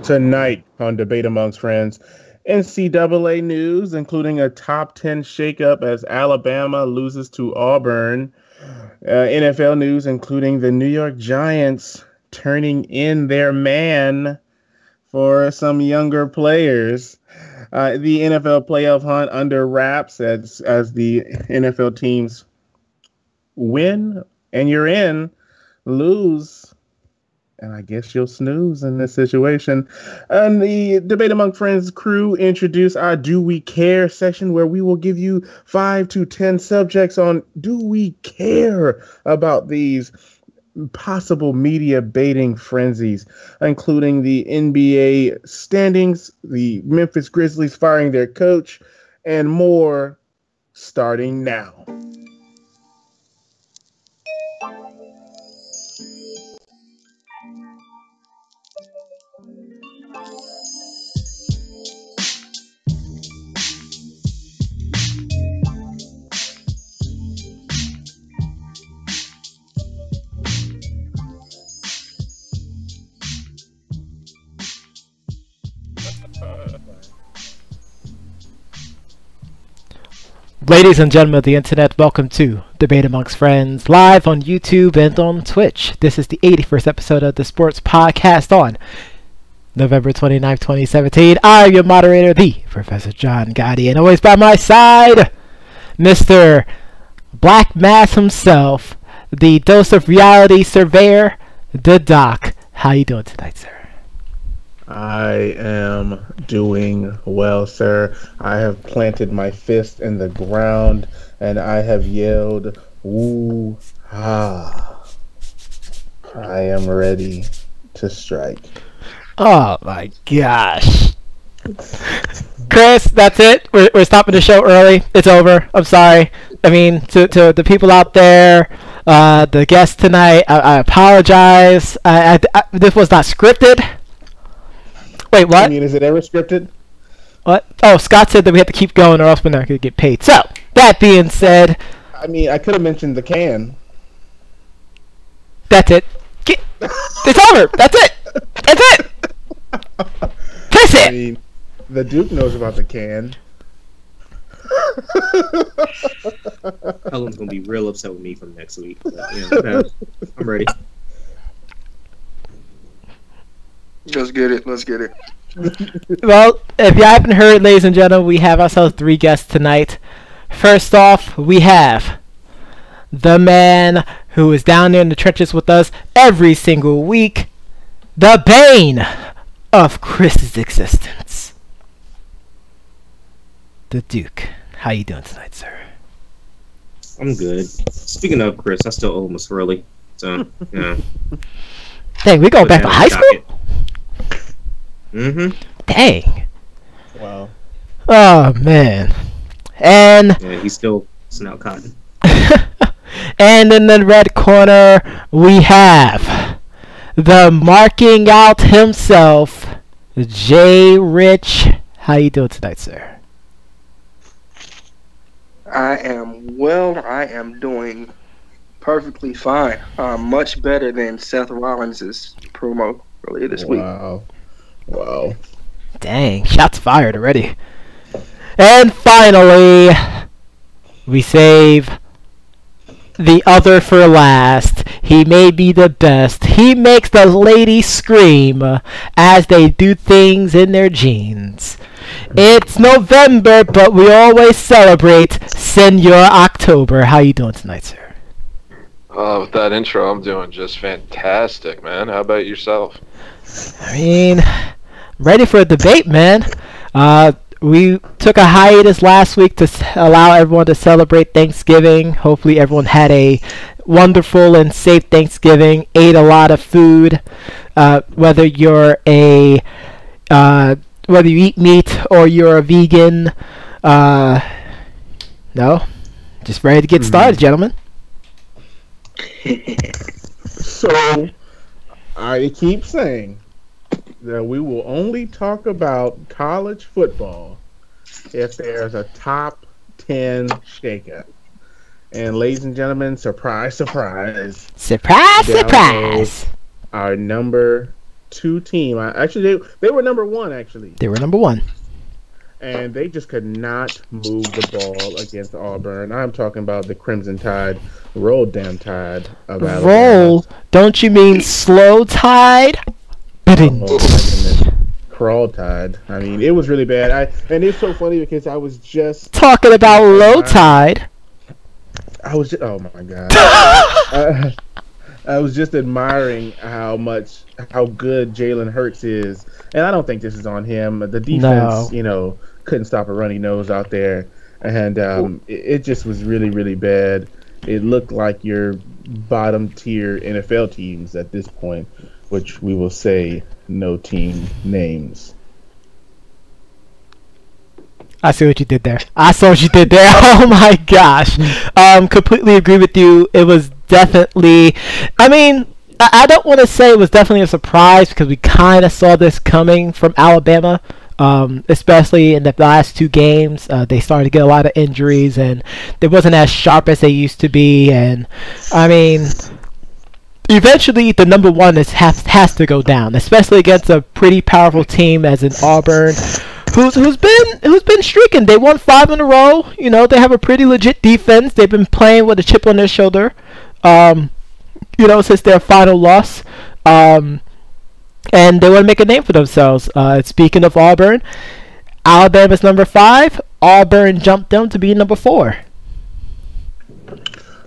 Tonight on Debate Amongst Friends, NCAA news, including a top 10 shakeup as Alabama loses to Auburn. NFL news, including the New York Giants turning in their man for some younger players. The NFL playoff hunt under wraps as the NFL teams win and you're in, lose, and I guess you'll snooze in this situation. And the Debate Among Friends crew introduce our Do We Care session, where we will give you 5 to 10 subjects on do we care about these possible media baiting frenzies, including the NBA standings, the Memphis Grizzlies firing their coach, and more, starting now. Ladies and gentlemen of the internet, welcome to Debate Amongst Friends, live on YouTube and on Twitch. This is the 81st episode of the Sports Podcast on November 29th, 2017. I am your moderator, the Professor John Gotti, and always by my side, Mr. Black Mass himself, the dose of reality surveyor, the Doc. How you doing tonight, sir? I am doing well, sir. I have planted my fist in the ground and I have yelled, woo-ha. I am ready to strike. Oh my gosh. Chris, that's it. We're stopping the show early. It's over. I'm sorry. I mean, to the people out there, the guests tonight, I apologize. This was not scripted. Wait, what? I mean, is it ever scripted? What? Oh, Scott said that we have to keep going or else we're not going to get paid. So, that being said... I mean, I could have mentioned the can. That's it. It's over. That's it. That's it. That's it. I mean, the Duke knows about the can. Helen's going to be real upset with me from next week. But, yeah, I'm ready. Let's get it. Well, if you haven't heard, ladies and gentlemen, we have ourselves 3 guests tonight. First off, we have the man who is down there in the trenches with us every single week, the bane of Chris's existence, the Duke. How you doing tonight, sir? I'm good. Speaking of Chris, I still owe him a swirly. So, yeah. Dang, we going back to high school? Mm-hmm. Dang. Wow. Oh, man. And... yeah, he's still snout cotton. And in the red corner, we have the marking out himself, Jay Rich. How you doing tonight, sir? I am well. I am doing perfectly fine. Much better than Seth Rollins' promo earlier this week. Wow. Dang, shots fired already. And finally, we save the other for last. He may be the best. He makes the ladies scream as they do things in their jeans. It's November, but we always celebrate Senor October. How you doing tonight, sir? With that intro, I'm doing just fantastic, man. How about yourself? I mean, ready for a debate, man. We took a hiatus last week to allow everyone to celebrate Thanksgiving. Hopefully everyone had a wonderful and safe Thanksgiving, ate a lot of food. Whether you eat meat or you're a vegan, no, just ready to get started, gentlemen. So, I keep saying that we will only talk about college football if there's a top 10 shakeup. And ladies and gentlemen, surprise, surprise. Surprise, surprise. Our number 2 team. Actually, they were number 1 actually, They were number 1. and they just could not move the ball against Auburn. I'm talking about the Crimson Tide, roll damn Tide of Alabama. Roll? Don't you mean slow tide? Oh my goodness. Crawl Tide. I mean, it was really bad. And it's so funny because I was just Talking about low tide. oh my god. I was just admiring how good Jalen Hurts is, and I don't think this is on him. The defense, couldn't stop a runny nose out there, and it just was really, really bad. It looked like your bottom tier NFL teams at this point, which we will say no team names. I see what you did there. Oh my gosh. Completely agree with you. It was definitely, I mean, I don't want to say it was definitely a surprise because we kind of saw this coming from Alabama, especially in the last 2 games. They started to get a lot of injuries and they wasn't as sharp as they used to be. And I mean, eventually the number 1 has to go down, especially against a pretty powerful team as in Auburn. Who's been streaking? They won 5 in a row. They have a pretty legit defense. They've been playing with a chip on their shoulder, since their final loss. And they want to make a name for themselves. Speaking of Auburn, Alabama's number 5. Auburn jumped them to be number 4.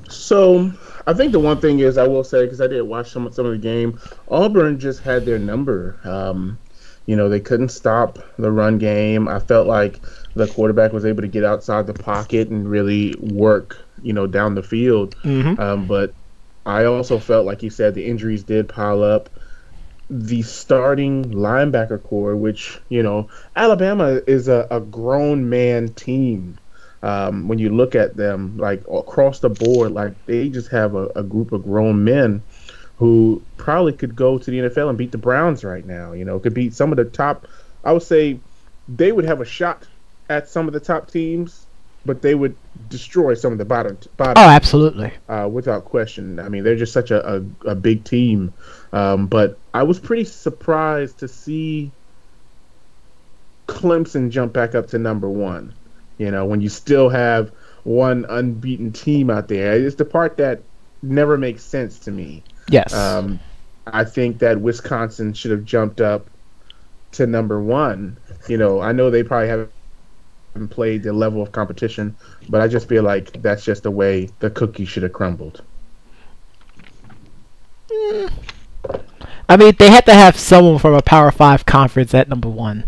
So I think the one thing is I will say, because I did watch some of the game, Auburn just had their number. They couldn't stop the run game. I felt like the quarterback was able to get outside the pocket and really work, down the field. Mm-hmm. But I also felt, like you said, the injuries did pile up. The starting linebacker core, which, Alabama is a grown man team. When you look at them, like across the board, like they just have a group of grown men who probably could go to the NFL and beat the Browns right now. Could beat some of the top. I would say they would have a shot at some of the top teams, but they would destroy some of the bottom. Oh, absolutely. Without question. I mean, they're just such a big team. But I was pretty surprised to see Clemson jump back up to number 1. When you still have one unbeaten team out there. It's the part that never makes sense to me. Yes. I think that Wisconsin should have jumped up to number 1. I know they probably haven't played the level of competition, but I just feel like that's just the way the cookie should have crumbled. I mean, they had to have someone from a Power 5 conference at number 1.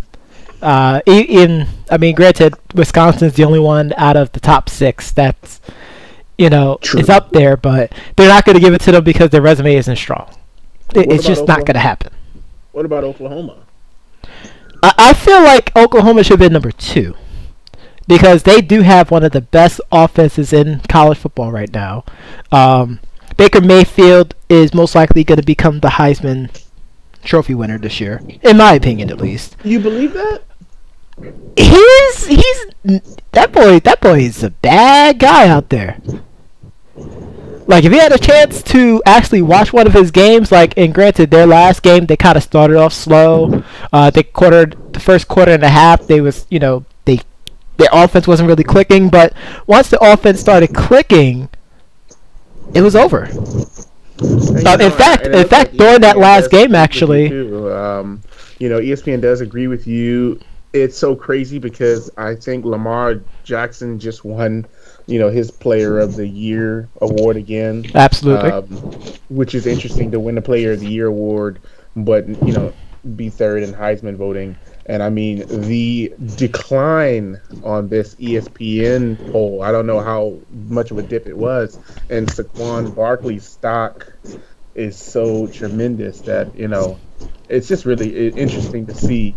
Granted, Wisconsin's the only one out of the top 6 that's is up there, but they're not going to give it to them because their resume isn't strong. It's just not going to happen. What about Oklahoma? I feel like Oklahoma should have been number 2 because they do have one of the best offenses in college football right now. Baker Mayfield is most likely going to become the Heisman Trophy winner this year, in my opinion, at least. You believe that? That boy is a bad guy out there. Like, if you had a chance to actually watch one of his games, and granted, their last game, they kind of started off slow. The first quarter and a half, their offense wasn't really clicking, but once the offense started clicking, it was over. In fact, during that last game, actually, ESPN does agree with you. It's so crazy because I think Lamar Jackson just won, his Player of the Year award again. Absolutely. Which is interesting to win the Player of the Year award, but be third in Heisman voting. And I mean, the decline on this ESPN poll, I don't know how much of a dip it was, and Saquon Barkley's stock is so tremendous that, it's just really interesting to see.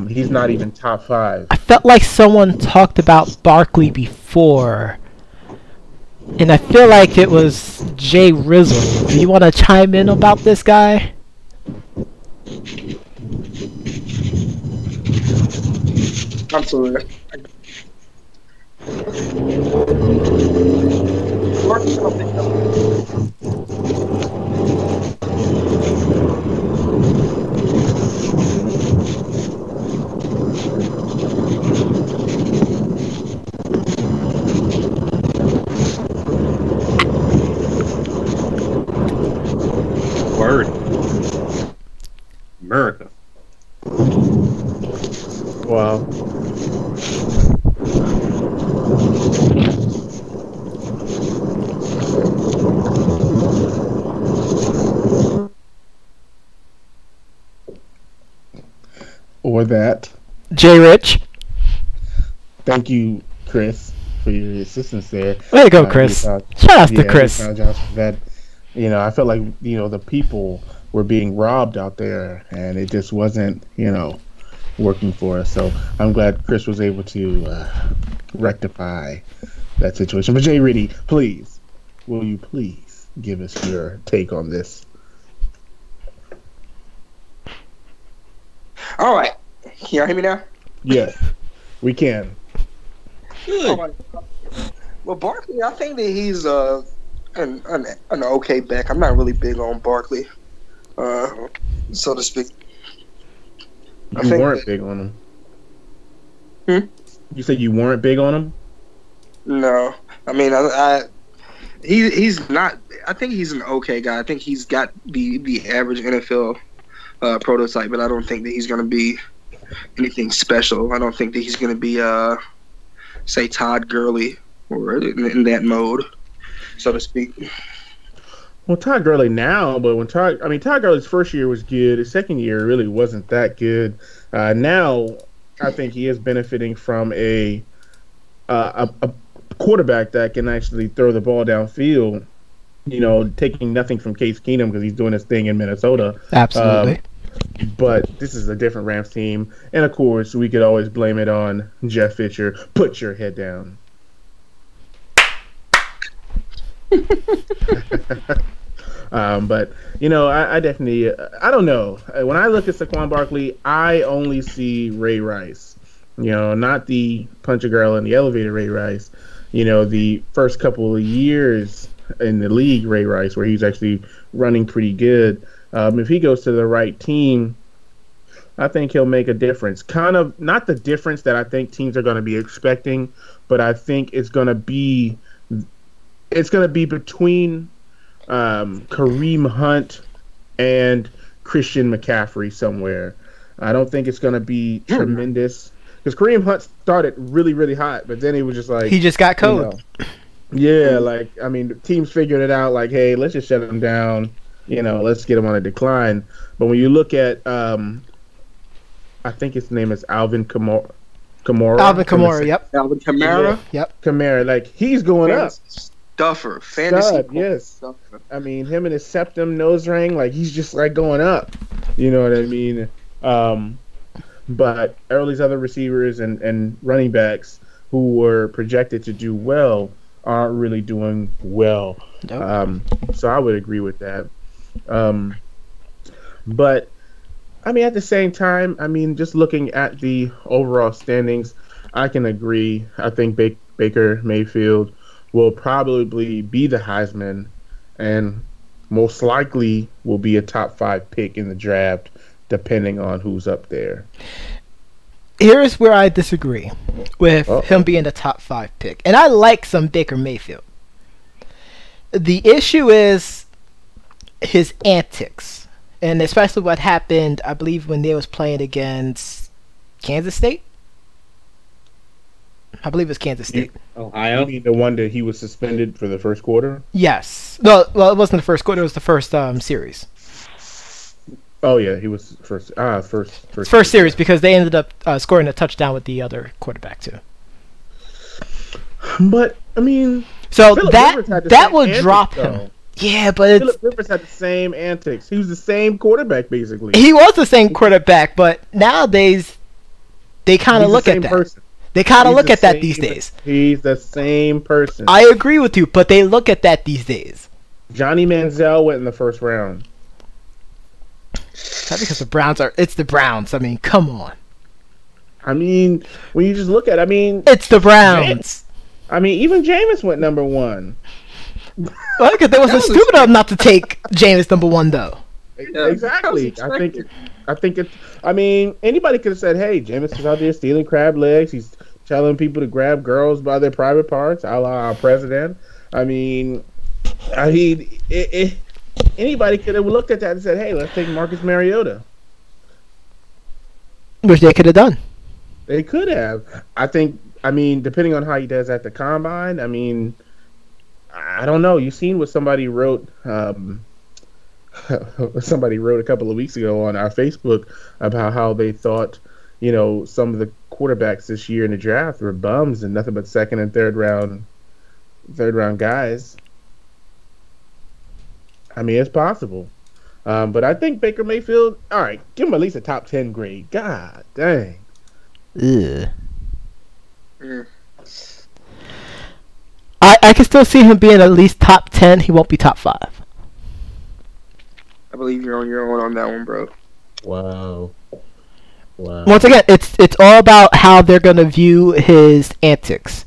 He's not even top 5. I felt like someone talked about Barkley before, and I feel like it was Jay Rizzle. Do you want to chime in about this guy? Absolutely. or that. J. Rich. Thank you, Chris, for your assistance there. Way to go, Chris. Shout out to Chris. Apologize for that. I felt like the people were being robbed out there, and it just wasn't working for us. So I'm glad Chris was able to rectify that situation. But Jay Ritty, please, will you please give us your take on this? All right. Can y'all hear me now? Yes, we can. Good. All right. Well, Barkley, I think that he's an okay back. I'm not really big on Barkley, so to speak. You weren't big on him. You said you weren't big on him? No. I mean, he's not. I think he's an okay guy. I think he's got the average NFL prototype, but I don't think that he's going to be anything special. I don't think that he's going to be, say, Todd Gurley or in that mode, so to speak. Well, Todd Gurley now, but Todd Gurley's first year was good. His second year really wasn't that good. Now, I think he is benefiting from a quarterback that can actually throw the ball downfield. Taking nothing from Case Keenum because he's doing his thing in Minnesota. Absolutely. But this is a different Rams team, and of course, we could always blame it on Jeff Fisher. Put your head down. But I definitely I don't know. When I look at Saquon Barkley, I only see Ray Rice. Not the punch a girl in the elevator Ray Rice. The first couple of years in the league, Ray Rice, where he's actually running pretty good. If he goes to the right team, I think he'll make a difference. Kind of not the difference that I think teams are going to be expecting, but I think it's going to be between Kareem Hunt and Christian McCaffrey somewhere. I don't think it's going to be tremendous because Kareem Hunt started really, really hot, but then he was just like he just got cold. The teams figured it out. Like, hey, let's just shut him down. Let's get him on a decline. But when you look at, I think his name is Alvin Kamara. Alvin Kamara, yep. Alvin Kamara? Yep. Kamara, like, he's going up. Stuffer. Fantasy. Stud, yes. Stuffer. I mean, him and his septum nose ring, like, he's just, like, going up. You know what I mean? But all these other receivers and running backs who were projected to do well aren't really doing well. Nope. So I would agree with that. But at the same time, just looking at the overall standings, I can agree. I think Baker Mayfield will probably be the Heisman and most likely will be a top 5 pick in the draft, depending on who's up there. Here's where I disagree with him being the top 5 pick. And I like some Baker Mayfield. The issue is his antics. And especially what happened, I believe, when they was playing against Kansas State. I believe it was Kansas State. Ohio? You mean the one that he was suspended for the first quarter? Yes. Well, it wasn't the first quarter. It was the first series. Oh, yeah. He was first series because they ended up scoring a touchdown with the other quarterback, too. But, so Phillip that will antics, drop though. him. Yeah, but Phillip Rivers had the same antics. He was the same quarterback, basically. He was the same quarterback, but nowadays they kind of look at that. Person. They kind of look at that these days. He's the same person. I agree with you, but they look at that these days. Johnny Manziel went in the first round. Not because it's the Browns. Come on. When you just look at it's the Browns. Even Jameis went number 1. Well, because they wasn't stupid enough not to take Jameis number 1, though. Yeah, exactly. I think it. Anybody could have said, "Hey, Jameis is out there stealing crab legs. He's telling people to grab girls by their private parts, a la our president." Anybody could have looked at that and said, "Hey, let's take Marcus Mariota." Which they could have done. They could have. I think. Depending on how he does at the combine. I don't know. You've seen what somebody wrote. Somebody wrote a couple of weeks ago on our Facebook about how they thought some of the quarterbacks this year in the draft were bums and nothing but second and third round guys. I mean, it's possible. But I think Baker Mayfield, all right, give him at least a top 10 grade. God dang. Ugh. Mm. I can still see him being at least top 10. He won't be top 5. I believe you're on your own on that one, bro. Wow. Once again, it's all about how they're going to view his antics.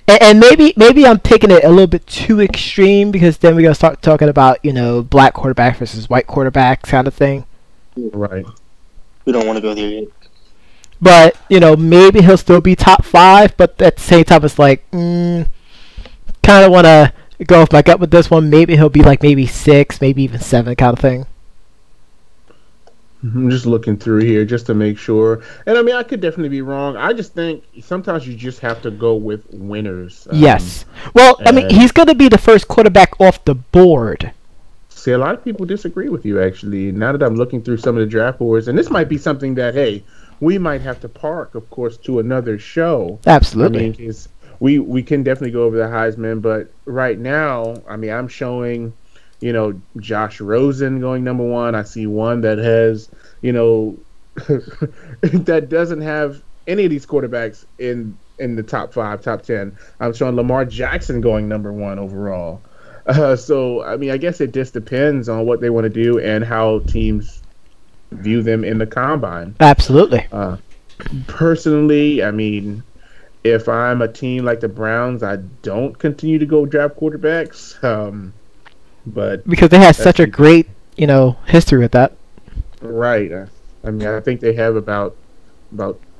And maybe I'm taking it a little bit too extreme, because then we're going to start talking about, black quarterback versus white quarterback kind of thing. Right. We don't want to go there yet. But, maybe he'll still be top 5, but at the same time, it's like, kind of want to go with my gut with this one. Maybe he'll be like maybe 6, maybe even 7 kind of thing. I'm just looking through here just to make sure. And I mean, I could definitely be wrong. I just think sometimes you just have to go with winners. Yes. Well, I mean, he's going to be the first quarterback off the board. See, a lot of people disagree with you, actually. Now that I'm looking through some of the draft boards, and this might be something that, hey, we might have to park, of course, to another show. Absolutely. I mean, we can definitely go over the Heisman, but right now, I mean, I'm showing, Josh Rosen going number 1. I see one that has, that doesn't have any of these quarterbacks in the top 5, top 10. I'm showing Lamar Jackson going number 1 overall. So, I mean, I guess it just depends on what they want to do and how teams view them in the combine. Absolutely. Personally, I mean, if I'm a team like the Browns, I don't continue to go draft quarterbacks. But because they had such a great, history with that. Right. I mean, I think they have about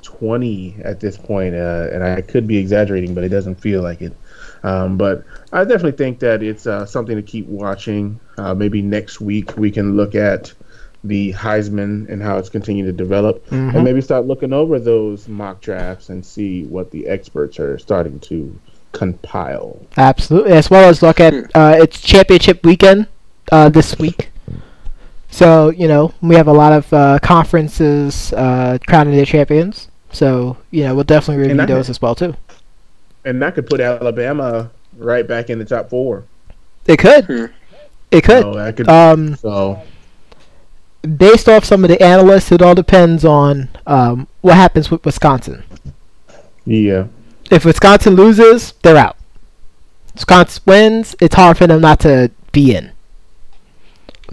20 at this point, and I could be exaggerating, but it doesn't feel like it. But I definitely think that it's something to keep watching. Maybe next week we can look at the Heisman and how it's continuing to develop, and maybe start looking over those mock drafts and see what the experts are starting to compile. Absolutely, as well as look at it's championship weekend this week. So, we have a lot of conferences crowning their champions. So, we'll definitely review those as well, too. And that could put Alabama right back in the top 4. It could. It could. So, based off some of the analysts, it all depends on what happens with Wisconsin. Yeah. If Wisconsin loses, they're out. Wisconsin wins, it's hard for them not to be in.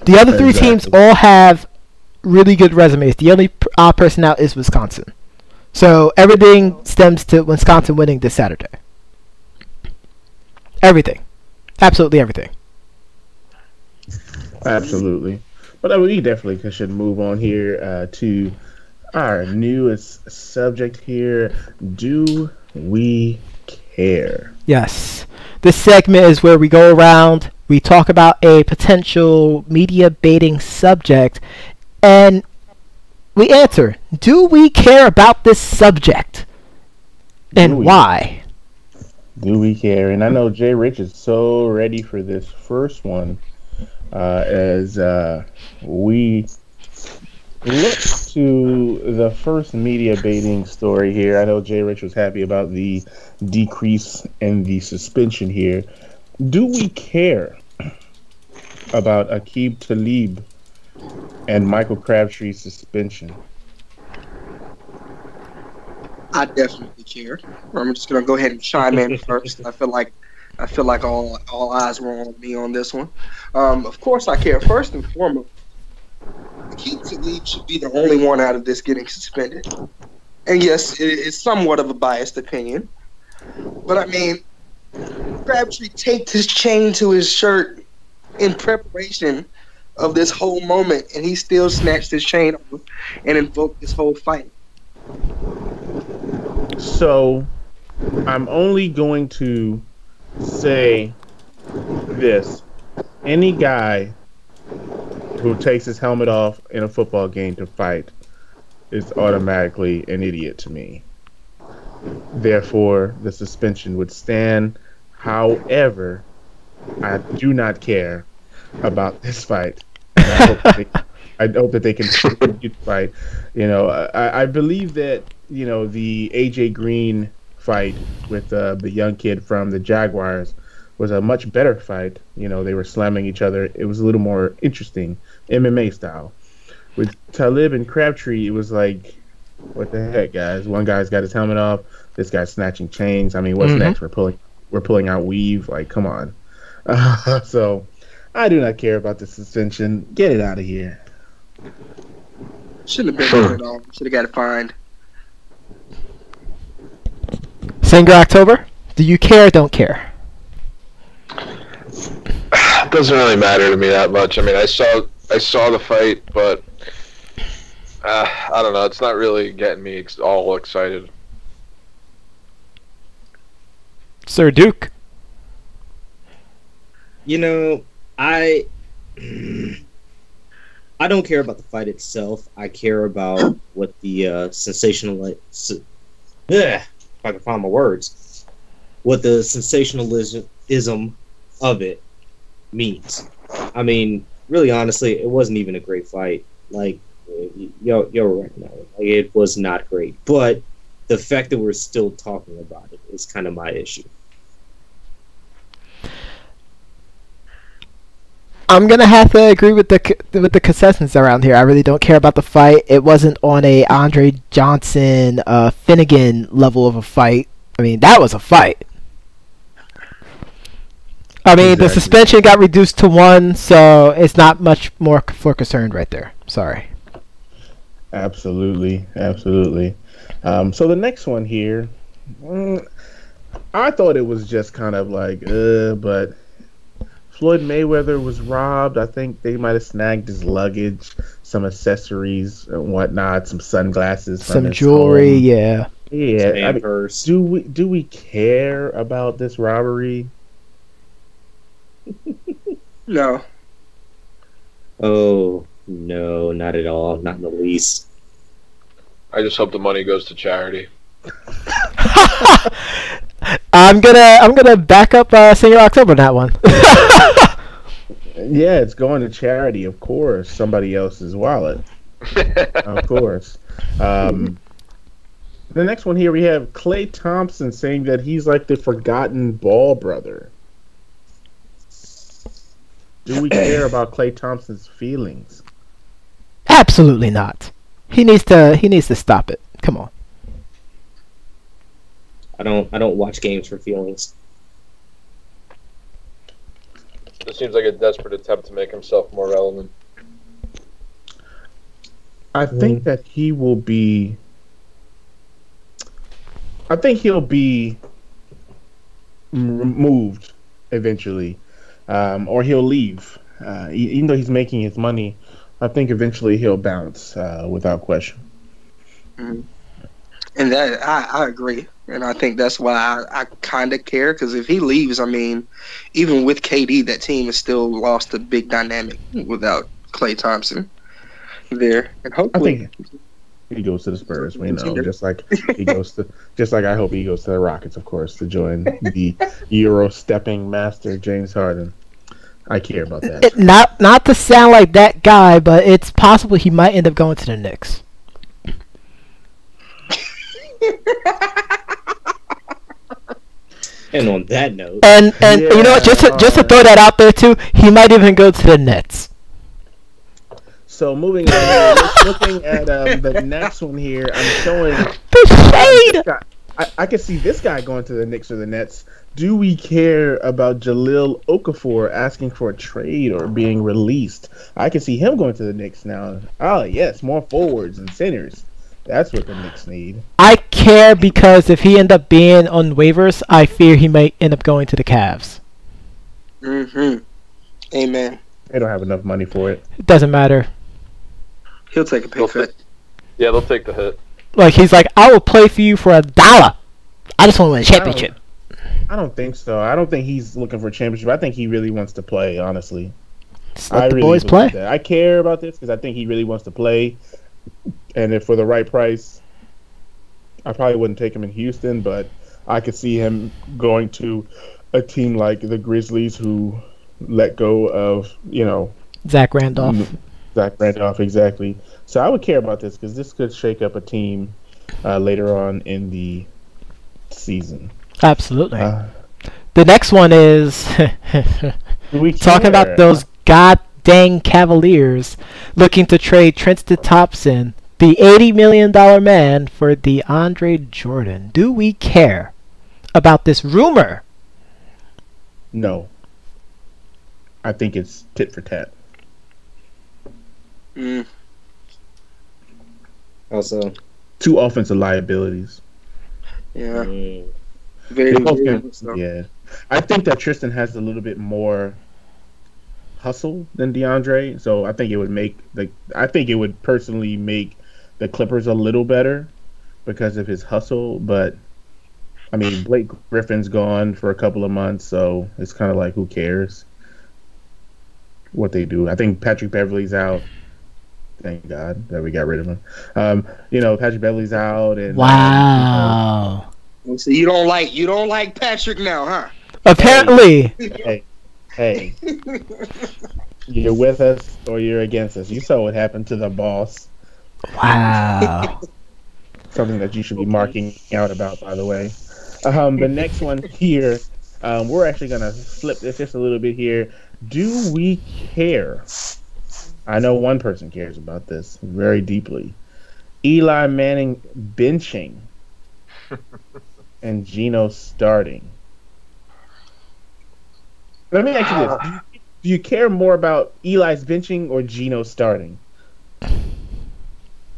The other 3 teams all have really good resumes. The only person out is Wisconsin. So everything stems to Wisconsin winning this Saturday. Everything. Absolutely everything. Absolutely. But we definitely should move on here to our newest subject here. Do we care? Yes. This segment is where we go around, we talk about a potential media baiting subject, and we answer, do we care about this subject? And why? Do we care? And I know Jay Rich is so ready for this first one as we look to the first media baiting story here. I know Jay Rich was happy about the decrease in the suspension here. Do we care about Aqib Talib and Michael Crabtree's suspension? I definitely care. I'm just gonna go ahead and chime in first. I feel like all eyes were on me on this one. Of course, I care. First and foremost, Aqib Talib should be the only one out of this getting suspended. And yes, it's somewhat of a biased opinion, but I mean, Crabtree taped his chain to his shirt in preparation of this whole moment, and he still snatched his chain off and invoked this whole fight. So, I'm only going to say this. Any guy who takes his helmet off in a football game to fight is automatically an idiot to me. Therefore, the suspension would stand. However, I do not care about this fight. And I hope that they can continue to fight. I believe that the AJ Green fight with the young kid from the Jaguars was a much better fight. They were slamming each other. It was a little more interesting, MMA style. With Talib and Crabtree, it was like, what the heck, guys? One guy's got his helmet off. This guy's snatching chains. I mean, what's next? We're pulling out weave. Like, come on. So, I do not care about the suspension. Get it out of here. Shouldn't have been there at all. Should have got it fined. Singer October, do you care or don't care? It doesn't really matter to me that much. I mean, I saw the fight, but I don't know. It's not really getting me all excited. Sir Duke. I don't care about the fight itself. I care about what the if I can find my words, what the sensationalism of it means. I mean, really, honestly, it wasn't even a great fight. Like, you're right now. Like, it was not great. But the fact that we're still talking about it is kind of my issue. I'm gonna have to agree with the consensus around here. I really don't care about the fight. It wasn't on a Andre Johnson, Finnegan level of a fight. I mean, that was a fight. I mean, exactly. The suspension got reduced to 1, so it's not much more for concern right there. Sorry. Absolutely. So the next one here, I thought it was just kind of like, but Floyd Mayweather was robbed. I think they might have snagged his luggage, some accessories and whatnot, some sunglasses, some jewelry. Home. Yeah. I mean, do we care about this robbery? No. Oh no, not at all. Not in the least. I just hope the money goes to charity. I'm gonna back up Singer October on that one. Yeah, it's going to charity, of course. Somebody else's wallet, of course. The next one here we have Klay Thompson saying that he's like the forgotten Ball brother. Do we care about Klay Thompson's feelings? Absolutely not. He needs to stop it. Come on. I don't watch games for feelings. This seems like a desperate attempt to make himself more relevant. I think that he will be. I think he'll be removed eventually, or he'll leave. Even though he's making his money, I think eventually he'll bounce without question. Mm-hmm. And that I agree, and I think that's why I kind of care, because if he leaves, I mean, even with KD, that team has still lost a big dynamic without Klay Thompson there, and hopefully I think he goes to the Spurs. We know, just like I hope he goes to the Rockets, of course, to join the Euro stepping master James Harden. I care about that. Not to sound like that guy, but it's possible he might end up going to the Knicks. And on that note, and yeah, you know what, just to throw that out there too, he might even go to the Nets. So moving on, looking at the next one here, I'm showing the shade. I can see this guy going to the Knicks or the Nets. Do we care about Jahlil Okafor asking for a trade or being released? I can see him going to the Knicks now. Oh yes, more forwards and centers. That's what the Knicks need. I care because if he ends up being on waivers, I fear he might end up going to the Cavs. Mm-hmm. Amen. They don't have enough money for it. It doesn't matter. He'll take a pay cut. Yeah, they'll take the hit. Like, he's like, I will play for you for $1. I just want to win a championship. I don't think so. I don't think he's looking for a championship. I think he really wants to play, honestly. Just let the boys play. That. I care about this because I think he really wants to play. And if for the right price, I probably wouldn't take him in Houston, but I could see him going to a team like the Grizzlies, who let go of, Zach Randolph. Zach Randolph, exactly. So I would care about this because this could shake up a team later on in the season. Absolutely. Uh, The next one is we talking about care. those god dang Cavaliers looking to trade Tristan Thompson, the $80 million man, for DeAndre Jordan. Do we care about this rumor? No, I think it's tit for tat. Mm. Also, Two offensive liabilities. Yeah. mm, Very, They both very can- much so. yeah, I think that Tristan has a little bit more hustle than DeAndre, so I think it would make the. I think it would personally make the Clippers a little better because of his hustle. But I mean, Blake Griffin's gone for a couple of months, so it's kind of like who cares what they do. I think Patrick Beverly's out. Thank God that we got rid of him. Patrick Beverly's out, and Wow. So you don't like Patrick now, huh? Apparently. Hey, you're with us or you're against us. You saw what happened to the boss. Wow. Something that you should be marking out about, by the way. The next one here, we're actually going to flip this just a little bit here. Do we care? I know one person cares about this very deeply. Eli Manning benching and Geno starting. Let me ask you this. Do you care more about Eli's benching or Geno starting?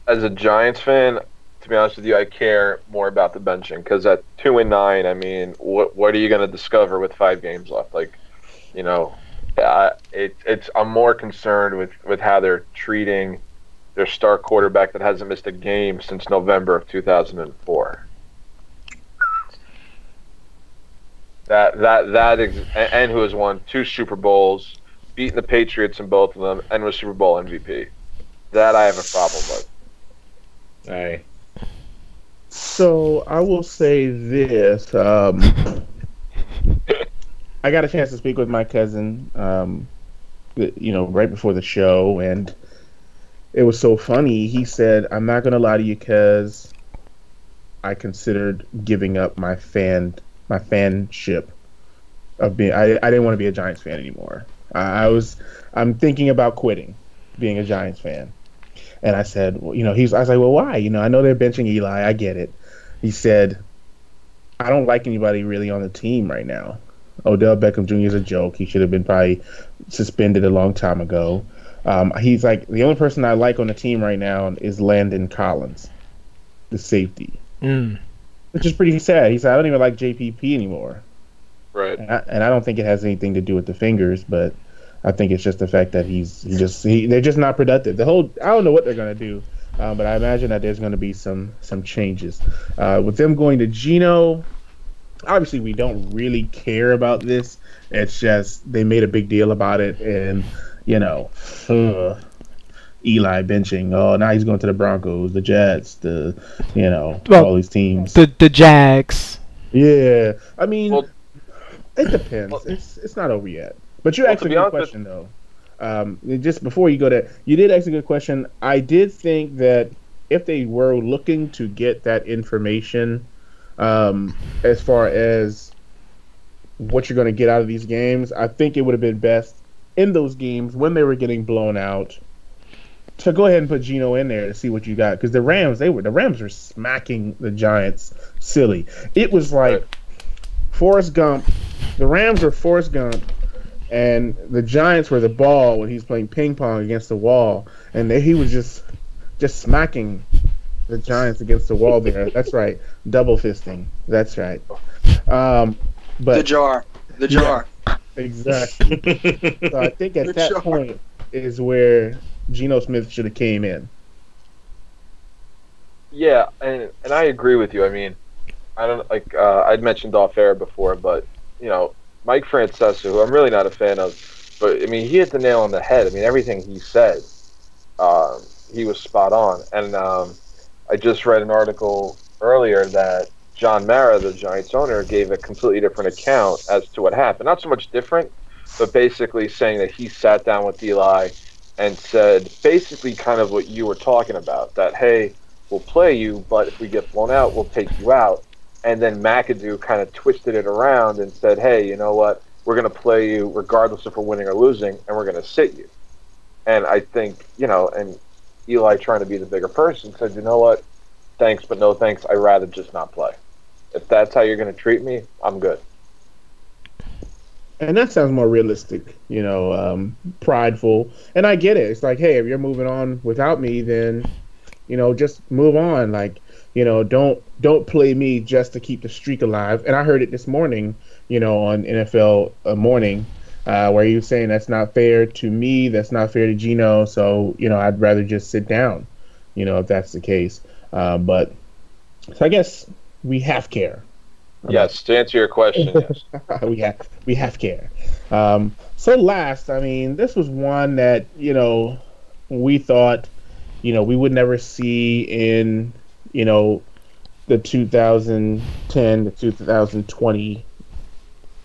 As a Giants fan, to be honest with you, I care more about the benching because at 2-9, I mean, what are you going to discover with 5 games left? Like, I'm more concerned with how they're treating their star quarterback that hasn't missed a game since November of 2004. And who has won 2 Super Bowls, beaten the Patriots in both of them, and was Super Bowl MVP. That I have a problem with. all right. So I will say this. I got a chance to speak with my cousin, right before the show, and it was so funny. He said, "I'm not going to lie to you, cuz I considered giving up my fanship of being. I didn't want to be a Giants fan anymore. I'm thinking about quitting being a Giants fan." And I said, well, I was like, well, why? I know they're benching Eli. I get it. He said, I don't like anybody really on the team right now. Odell Beckham Jr. is a joke. He should have been probably suspended a long time ago. He's like, the only person I like on the team right now is Landon Collins, the safety, which is pretty sad. He said, I don't even like JPP anymore. Right. And I don't think it has anything to do with the fingers, but I think it's just the fact that they're just not productive. I don't know what they're gonna do, but I imagine that there's gonna be some changes with them going to Geno. Obviously, we don't really care about this. It's just they made a big deal about it, and Eli benching. Oh, now he's going to the Broncos, the Jets, all these teams. The Jags. Yeah, I mean, Well, it depends. It's not over yet. But you asked a to be good honest question, though. Just before you go there, you did ask a good question. I did think that if they were looking to get that information, as far as what you're going to get out of these games, I think it would have been best in those games when they were getting blown out to go ahead and put Geno in there to see what you got. Because the Rams were smacking the Giants silly. It was like Forrest Gump. The Rams were Forrest Gump. And the Giants were the ball when he's playing ping pong against the wall, and he was just smacking the Giants against the wall there. That's right, double fisting. That's right. But The jar. Yeah, exactly. So I think at that point is where Geno Smith should have came in. Yeah, and I agree with you. I mean, I don't like I'd mentioned off air before, but Mike Francesa, who I'm really not a fan of, but I mean he hit the nail on the head. I mean everything he said, he was spot on. And I just read an article earlier that John Mara, the Giants owner, gave a completely different account as to what happened. Not so much different, but basically saying that he sat down with Eli and said basically kind of what you were talking about, that, hey, we'll play you, but if we get blown out, we'll take you out. And then McAdoo kind of twisted it around and said, hey, you know what? We're going to play you regardless if we're winning or losing, and we're going to sit you. And I think, and Eli, trying to be the bigger person, said, you know what? Thanks, but no thanks. I'd rather just not play. If that's how you're going to treat me, I'm good. And that sounds more realistic, prideful. And I get it. It's like, hey, if you're moving on without me, then, just move on. Like, don't play me just to keep the streak alive. And I heard it this morning, on NFL Morning, where he was saying that's not fair to me, that's not fair to Geno. So, I'd rather just sit down, if that's the case. But so I guess we have care. Yes, to answer your question, yes. we have care. So last, this was one that, we thought, we would never see in, the 2010 to 2020,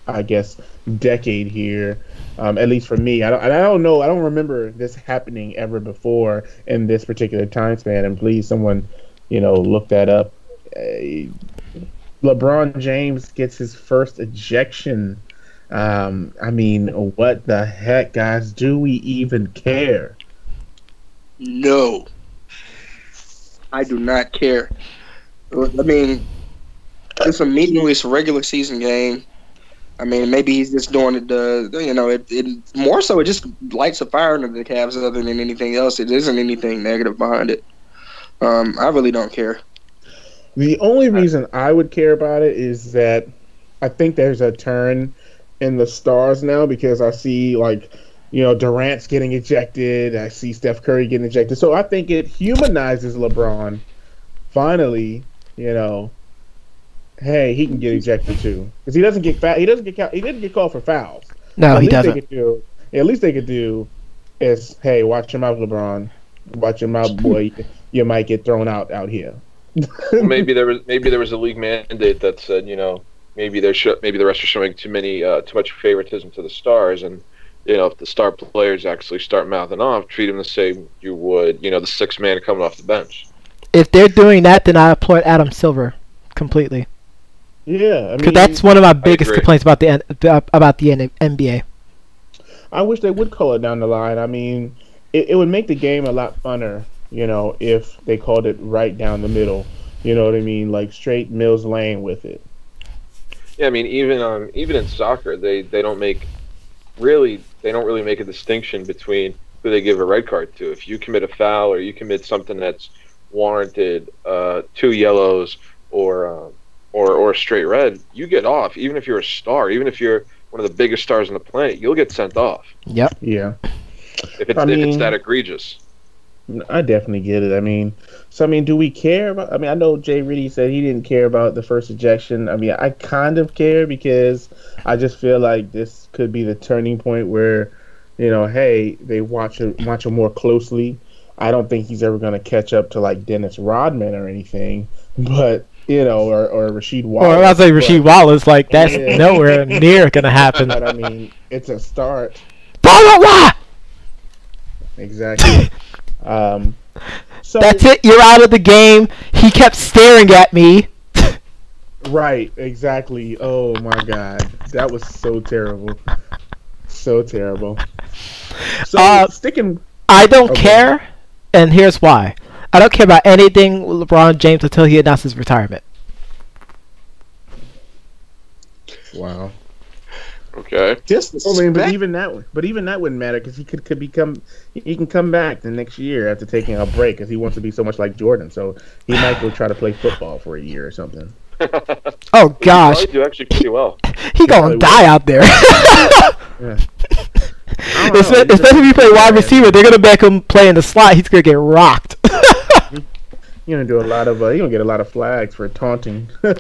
I guess, decade here. At least for me, I don't know. I don't remember this happening ever before in this particular time span. And please, someone, look that up. LeBron James gets his first ejection. What the heck, guys? Do we even care? No. I do not care. It's a meaningless regular season game. Maybe he's just doing it it more so it just lights a fire under the Cavs other than anything else. It isn't anything negative behind it. I really don't care. The only reason I would care about it is that I think there's a turn in the stars now because I see, Durant's getting ejected. I see Steph Curry getting ejected. So I think it humanizes LeBron. Finally, hey, he can get ejected too because he doesn't get called for fouls. No, he doesn't. At least they could do is, hey, watch your mouth, LeBron. Watch your mouth, boy. You might get thrown out here. maybe there was a league mandate that said, maybe the refs are showing too much favoritism to the stars, and if the star players actually start mouthing off, treat them the same you would the sixth man coming off the bench. If they're doing that, then I applaud Adam Silver completely. Yeah, because that's one of my biggest complaints about the NBA. I wish they would call it down the line. It would make the game a lot funner. If they called it right down the middle, you know what I mean, like straight Mills Lane with it. Yeah, even in soccer, they don't really make a distinction between who they give a red card to. If you commit a foul or you commit something that's warranted 2 yellows or a straight red, you get off. Even if you're a star, even if you're one of the biggest stars on the planet, you'll get sent off. Yep. Yeah. If it's that egregious. I definitely get it. Do we care about? I know Jay Ritty said he didn't care about the first ejection. I kind of care because I just feel like this could be the turning point where, hey, they watch him more closely. I don't think he's ever going to catch up to like Dennis Rodman or anything, but or Rasheed Wallace. Or I say Rasheed Wallace, like that's nowhere near going to happen. But it's a start. Blah blah blah. Exactly. So that's it. You're out of the game. He kept staring at me. Right. Exactly. Oh my God, that was so terrible. So terrible. So sticking. I don't care, and here's why. I don't care about anything LeBron James until he announces retirement. Wow. Okay. But even that wouldn't matter because he can come back the next year after taking a break because he wants to be so much like Jordan. So he might go try to play football for a year or something. Oh gosh, he do actually pretty well. He gonna die out there. Yeah. Especially if you play wide receiver, they're gonna make him play in the slot. He's gonna get rocked. You're gonna do a lot of. You're gonna get a lot of flags for taunting. It's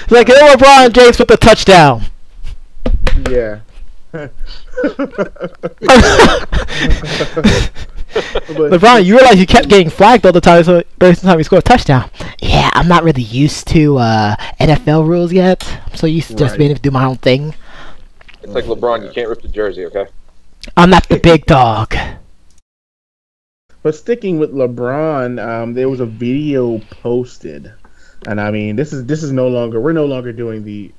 like, hey, LeBron James with the touchdown. Yeah. LeBron, you realize you kept getting flagged all the time, so every time you score a touchdown. Yeah, I'm not really used to NFL rules yet. I'm so used to just being able to do my own thing. It's like LeBron, you can't rip the jersey, okay? I'm not the big dog. But sticking with LeBron, there was a video posted, and I mean, this is no longer we're no longer doing the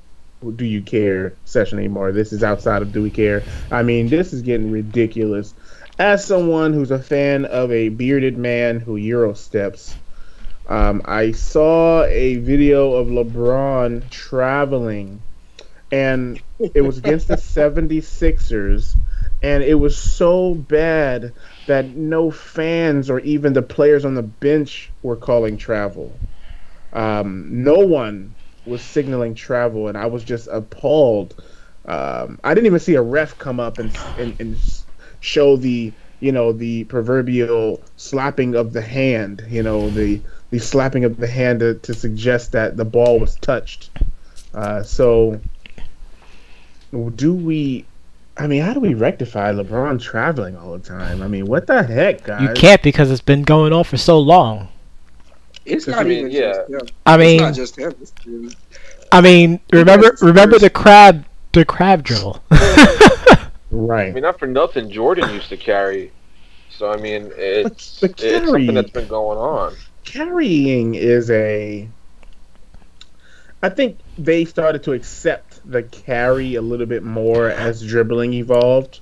"Do you care" session anymore. This is outside of "Do we care." I mean, this is getting ridiculous. As someone who's a fan of a bearded man who Euro steps, I saw a video of LeBron traveling, and it was against the 76ers, and it was so bad that no fans or even the players on the bench were calling travel. No one was signaling travel, and I was just appalled. I didn't even see a ref come up and show the proverbial slapping of the hand, the slapping of the hand to suggest that the ball was touched. So do we? I mean, how do we rectify LeBron traveling all the time? I mean, what the heck, guys? You can't because it's been going on for so long. It's not even just him. I mean, it's not just him. I mean, remember the crab drill. Right. I mean, not for nothing, Jordan used to carry. So I mean, it's something that's been going on. Carrying is I think they started to accept the carry a little bit more as dribbling evolved.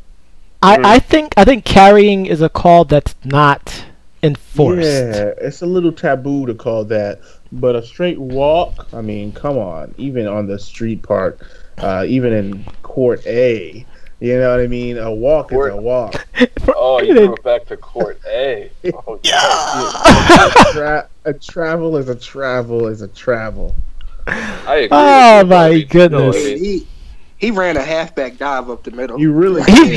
I think carrying is a call that's not enforced. Yeah, it's a little taboo to call that, but a straight walk. I mean, come on, even on the street part, even in court A. You know what I mean? A walk is a walk. Oh, you threw it back to court A. Oh, yeah. A travel is a travel is a travel. I agree. Oh my goodness! He ran a halfback dive up the middle. He really did. He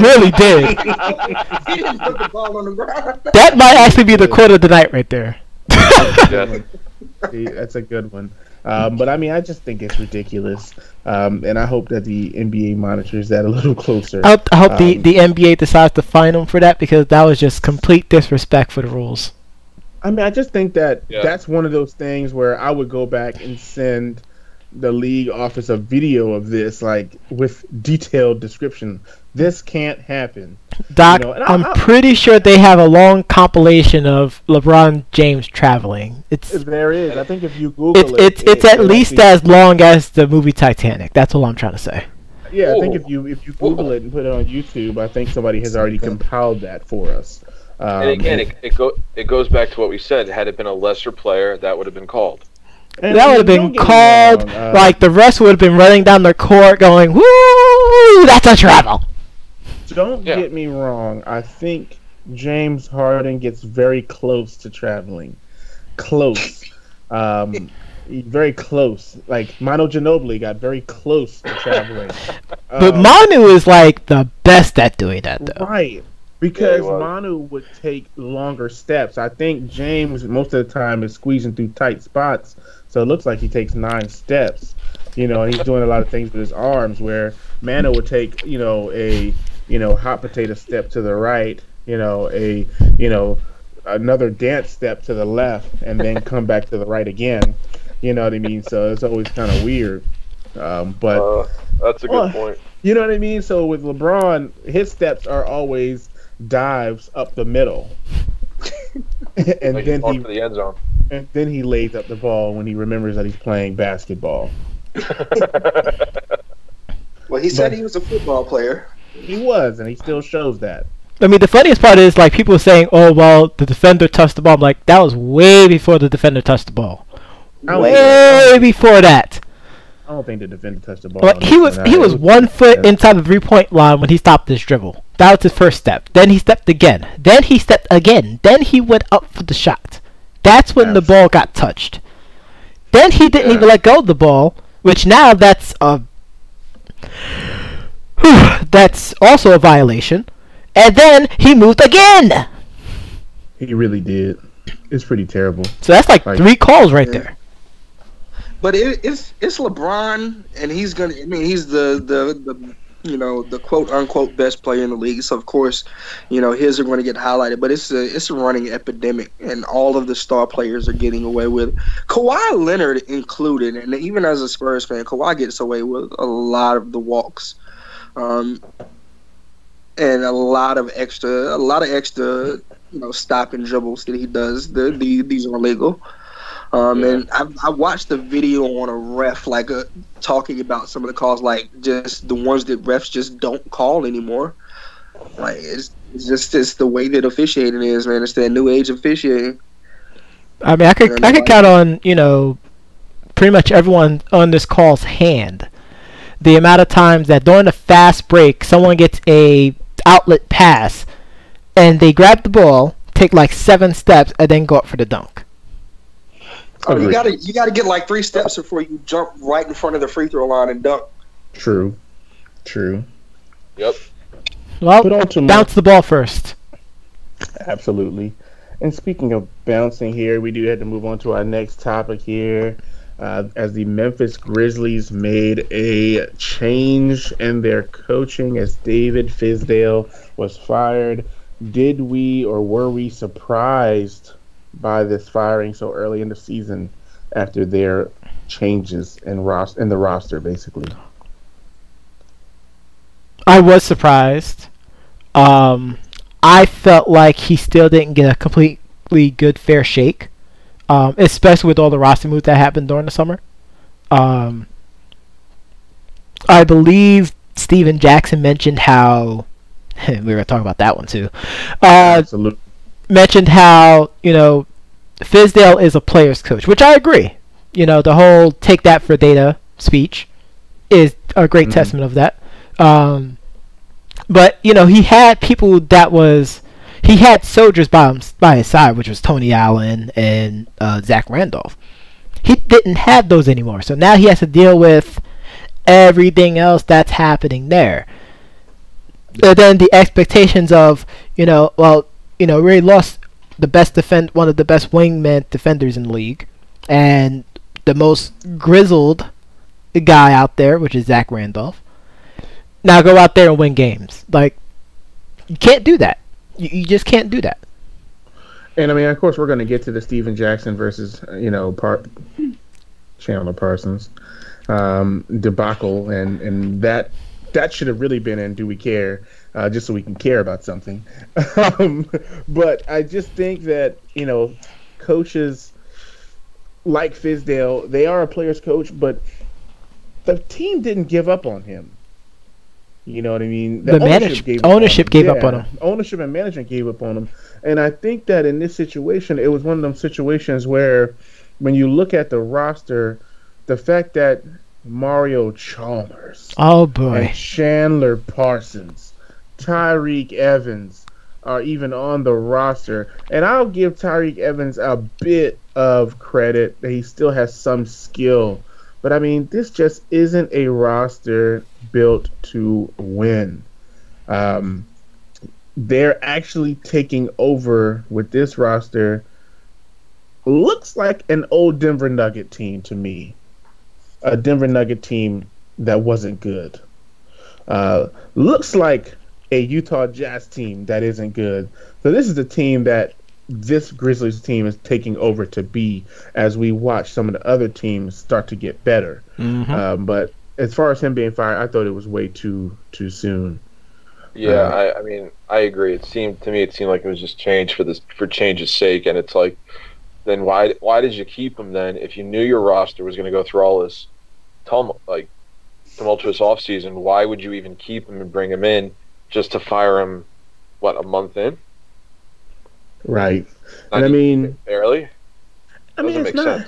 didn't put the ball on the ground. That might actually be the quote of the night right there. That's a good one. But I mean, I just think it's ridiculous, and I hope that the NBA monitors that a little closer. I hope the NBA decides to fine him for that, because that was just complete disrespect for the rules. I mean, I just think that that's one of those things where I would go back and send the league office a video of this, like with detailed description. This can't happen, Doc. I'm pretty sure they have a long compilation of LeBron James traveling. There is. I think if you Google it's at least as long as the movie Titanic. That's all I'm trying to say. Yeah, I think if you Google it and put it on YouTube, I think somebody has already compiled that for us. And again, it goes back to what we said. Had it been a lesser player, that would have been called. And that would have been called. Like the rest would have been running down the court, going, "Woo, that's a travel." Don't get me wrong. I think James Harden gets very close to traveling. Close. Very close. Like Manu Ginobili got very close to traveling. But Manu is like the best at doing that, though. Right. Because Manu would take longer steps. I think James, most of the time, is squeezing through tight spots. So it looks like he takes 9 steps. He's doing a lot of things with his arms, where Manu would take, a hot potato step to the right, another dance step to the left, and then come back to the right again. You know what I mean? So it's always kind of weird. But that's a good point. You know what I mean? So with LeBron, his steps are always dives up the middle, and like then he for the end zone. And then he lays up the ball when he remembers that he's playing basketball. Well, he said he was a football player. He was, and he still shows that. I mean, the funniest part is, like, people saying, "Oh, well, the defender touched the ball." I'm like, that was way before the defender touched the ball. Way before that. I don't think the defender touched the ball. Well, he was 1 foot inside the 3-point line when he stopped his dribble. That was his first step. Then he stepped again. Then he stepped again. Then he went up for the shot. That's when the ball got touched. Then he didn't even let go of the ball, which now that's also a violation. And then he moved again. He really did. It's pretty terrible. So that's like 3 calls right there. But it's LeBron, and he's gonna. I mean, he's the quote unquote best player in the league. So of course, his are going to get highlighted. But it's a running epidemic, and all of the star players are getting away with it. Kawhi Leonard included, and even as a Spurs fan, Kawhi gets away with a lot of the walks. and a lot of extra, stop and dribbles that he does. These are illegal. And I watched the video on a ref talking about some of the calls, like just the ones that refs just don't call anymore. Like it's the way that officiating is, man. It's that new age officiating. I mean, I could count on pretty much everyone on this call's hand. The amount of times that during a fast break, someone gets a outlet pass, and they grab the ball, take like 7 steps, and then go up for the dunk. Oh, you gotta get like 3 steps before you jump right in front of the free throw line and dunk. True. Yep. Well, bounce the ball first. Absolutely. And speaking of bouncing here, we do have to move on to our next topic here. As the Memphis Grizzlies made a change in their coaching as David Fizdale was fired. Did we or were we surprised by this firing so early in the season after their changes in the roster, basically? I was surprised. I felt like he still didn't get a completely good fair shake, especially with all the roster moves that happened during the summer. I believe Steven Jackson mentioned how we were talking about that one too. Absolutely. Mentioned how Fizdale is a player's coach, which I agree. The whole "take that for data" speech is a great testament of that. But he had people he had soldiers by his side, which was Tony Allen and Zach Randolph. He didn't have those anymore, so now he has to deal with everything else that's happening there. And then the expectations of we already lost one of the best wingman defenders in the league, and the most grizzled guy out there, which is Zach Randolph. Now go out there and win games. Like, you can't do that. You just can't do that. And I mean, of course, we're going to get to the Steven Jackson versus Chandler Parsons debacle, and that should have really been in Do We Care, just so we can care about something. But I just think that coaches like Fizdale, they are a player's coach, but the team didn't give up on him. You know what I mean? The ownership gave up on him. Ownership and management gave up on him. And I think that in this situation, it was one of those situations where when you look at the roster, the fact that Mario Chalmers and Chandler Parsons, Tyreke Evans are even on the roster. And I'll give Tyreke Evans a bit of credit that he still has some skill. But, I mean, this just isn't a roster built to win. They're actually taking over with this roster. Looks like an old Denver Nugget team to me. A Denver Nugget team that wasn't good. Looks like a Utah Jazz team that isn't good. So this is the team that this Grizzlies team is taking over to be as we watch some of the other teams start to get better. But as far as him being fired, I thought it was way too soon. Yeah, I mean, I agree. It seemed like it was just change for change's sake, and it's like, then why did you keep him then if you knew your roster was going to go through all this tumultuous offseason? Why would you even keep him and bring him in just to fire him, a month in? Right. And I mean, barely. Doesn't make sense.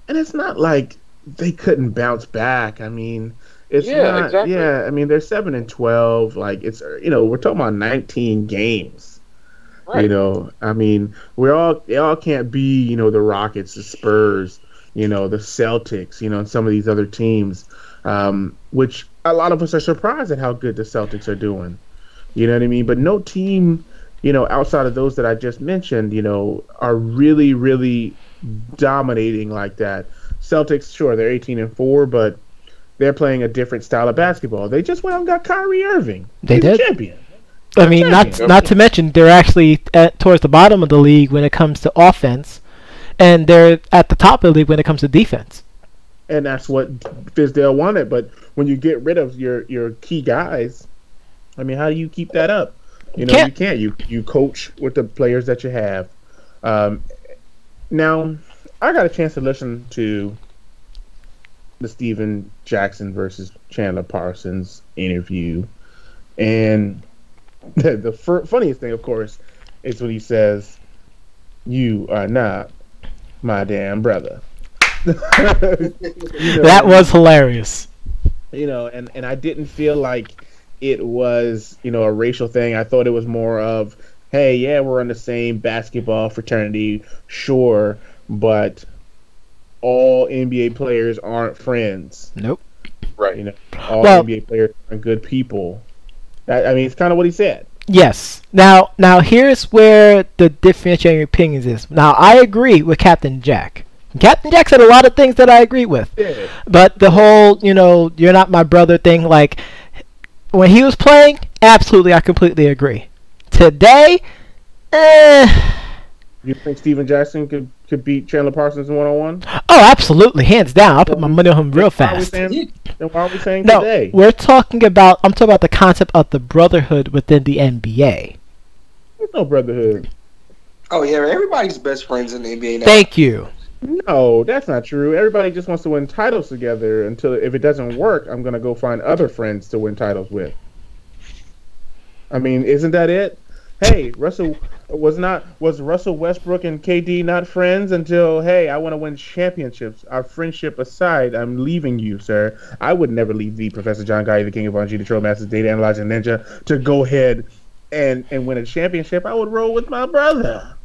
And it's not like they couldn't bounce back. I mean, it's not. Exactly. Yeah, I mean, they're 7-12. Like, it's we're talking about 19 games. Right. I mean, they all can't be the Rockets, the Spurs, the Celtics, and some of these other teams, which a lot of us are surprised at how good the Celtics are doing. You know what I mean? But no team, outside of those that I just mentioned, are really, really dominating like that. Celtics, sure, they're 18-4, but they're playing a different style of basketball. They just went out and got Kyrie Irving. They did. Champion. I mean, not to mention they're actually towards the bottom of the league when it comes to offense, and they're at the top of the league when it comes to defense. And that's what Fizdale wanted. But when you get rid of your key guys, I mean, how do you keep that up? You can't. You coach with the players that you have. Now, I got a chance to listen to the Steven Jackson versus Chandler Parsons interview, and the funniest thing, of course, is when he says, "You are not my damn brother." That was hilarious. And I didn't feel like it was, a racial thing. I thought it was more of, hey, yeah, we're in the same basketball fraternity, sure, but all NBA players aren't friends. Nope. Right. All NBA players aren't good people. It's kind of what he said. Yes. Now here's where the differentiating opinions is. Now, I agree with Captain Jack. Captain Jack said a lot of things that I agree with. Yeah. But the whole, you're not my brother thing, like, when he was playing, absolutely, I completely agree. Today, You think Steven Jackson could beat Chandler Parsons in one-on-one? Oh, absolutely, hands down. I'll put my money on him real fast. Then why are we saying No, today? I'm talking about the concept of the brotherhood within the NBA. There's no brotherhood. Oh yeah, everybody's best friends in the NBA now. Thank you. No, that's not true. Everybody just wants to win titles together until if it doesn't work, I'm going to go find other friends to win titles with. I mean, isn't that it? Hey, was Russell Westbrook and KD not friends until, hey, I want to win championships. Our friendship aside, I'm leaving you, sir. I would never leave the Professor John Guy, the King of Bungie, the Troll Masters, Data Analyzer Ninja, to go ahead and win a championship. I would roll with my brother.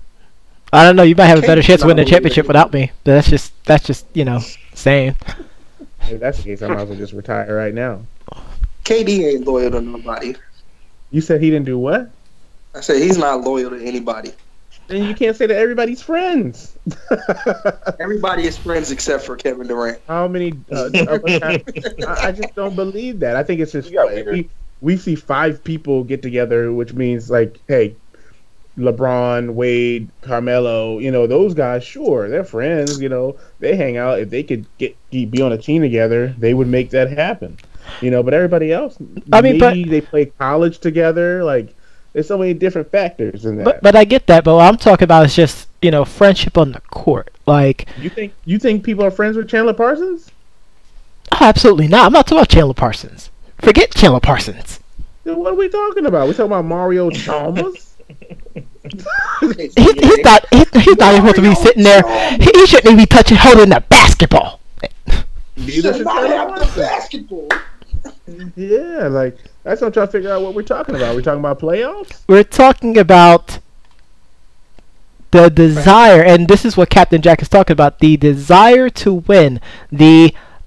I don't know. You might have a better chance of winning a championship without me. But that's just saying. If that's the case, I might as well just retire right now. KD ain't loyal to nobody. You said he didn't do what? I said he's not loyal to anybody. Then you can't say that everybody's friends. Everybody is friends except for Kevin Durant. How many? I just don't believe that. I think it's just we see 5 people get together, which means like, hey, LeBron, Wade, Carmelo, those guys, sure, they're friends, they hang out. If they could be on a team together, they would make that happen. But everybody else, maybe they play college together. Like, there's so many different factors in that. But I get that. But what I'm talking about is just, friendship on the court. Like, you think people are friends with Chandler Parsons? Oh, absolutely not. I'm not talking about Chandler Parsons. Forget Chandler Parsons. Then what are we talking about? We talking about Mario Chalmers? he's not even supposed to be sitting there. He shouldn't even be holding the basketball. Should not have the basketball. Yeah, like that's what I'm trying to figure out what we're talking about. We're talking about playoffs? We're talking about the desire, and this is what Captain Jack is talking about, the desire to win.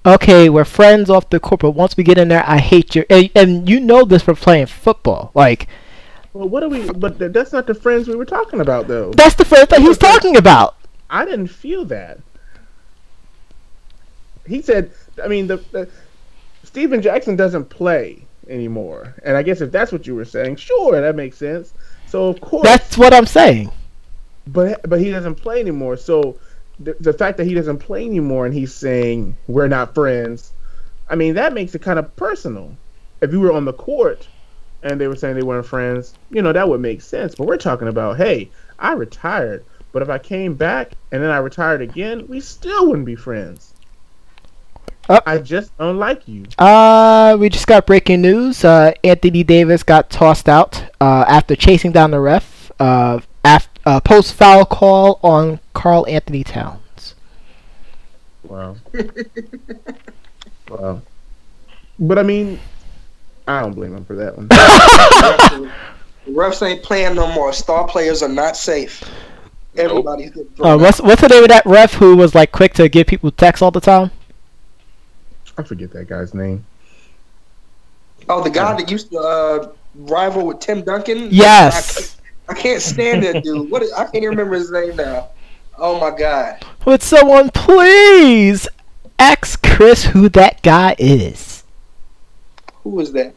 Okay, we're friends off the court, but once we get in there, I hate you. And you know this from playing football. Like, well, but that's not the friends we were talking about, though. That's the friends that he's talking about. I didn't feel that. He said, Steven Jackson doesn't play anymore. And I guess if that's what you were saying, sure, that makes sense. So, of course. That's what I'm saying. But he doesn't play anymore. So, the fact that he doesn't play anymore and he's saying we're not friends, that makes it kind of personal. If you were on the court and they were saying they weren't friends, that would make sense. But we're talking about, hey, I retired. But if I came back and then I retired again, we still wouldn't be friends. I just don't like you. We just got breaking news. Anthony Davis got tossed out after chasing down the ref post foul call on Karl Anthony Towns. Wow. Wow. But I don't blame him for that one. The refs ain't playing no more. Star players are not safe. Everybody's getting what's the name of that ref who was like quick to give people texts all the time? I forget that guy's name. Oh, the guy that used to rival with Tim Duncan? Yes. I can't stand that dude. I can't even remember his name now. Oh, my God. Would someone please ask Chris who that guy is? Who is that?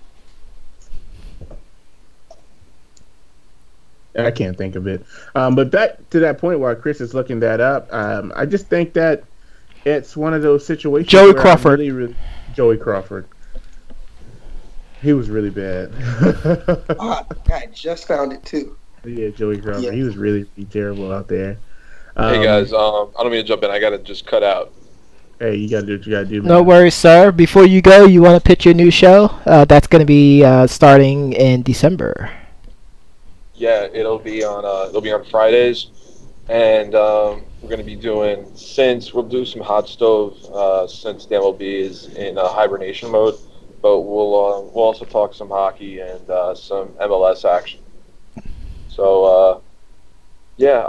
I can't think of it. But back to that point while Chris is looking that up, I just think that it's one of those situations Joey where Crawford. Joey Crawford. He was really bad. I just found it too. Yeah, Joey Crawford. Yeah. He was really terrible out there. Hey guys, I don't mean to jump in. I gotta just cut out. Hey, you gotta do what you gotta do, man. No worries, sir. Before you go, you want to pitch your new show? That's going to be starting in December. Yeah, it'll be on Fridays, and we're gonna be doing we'll do some hot stove since the MLB is in hibernation mode, but we'll also talk some hockey and some MLS action. So yeah,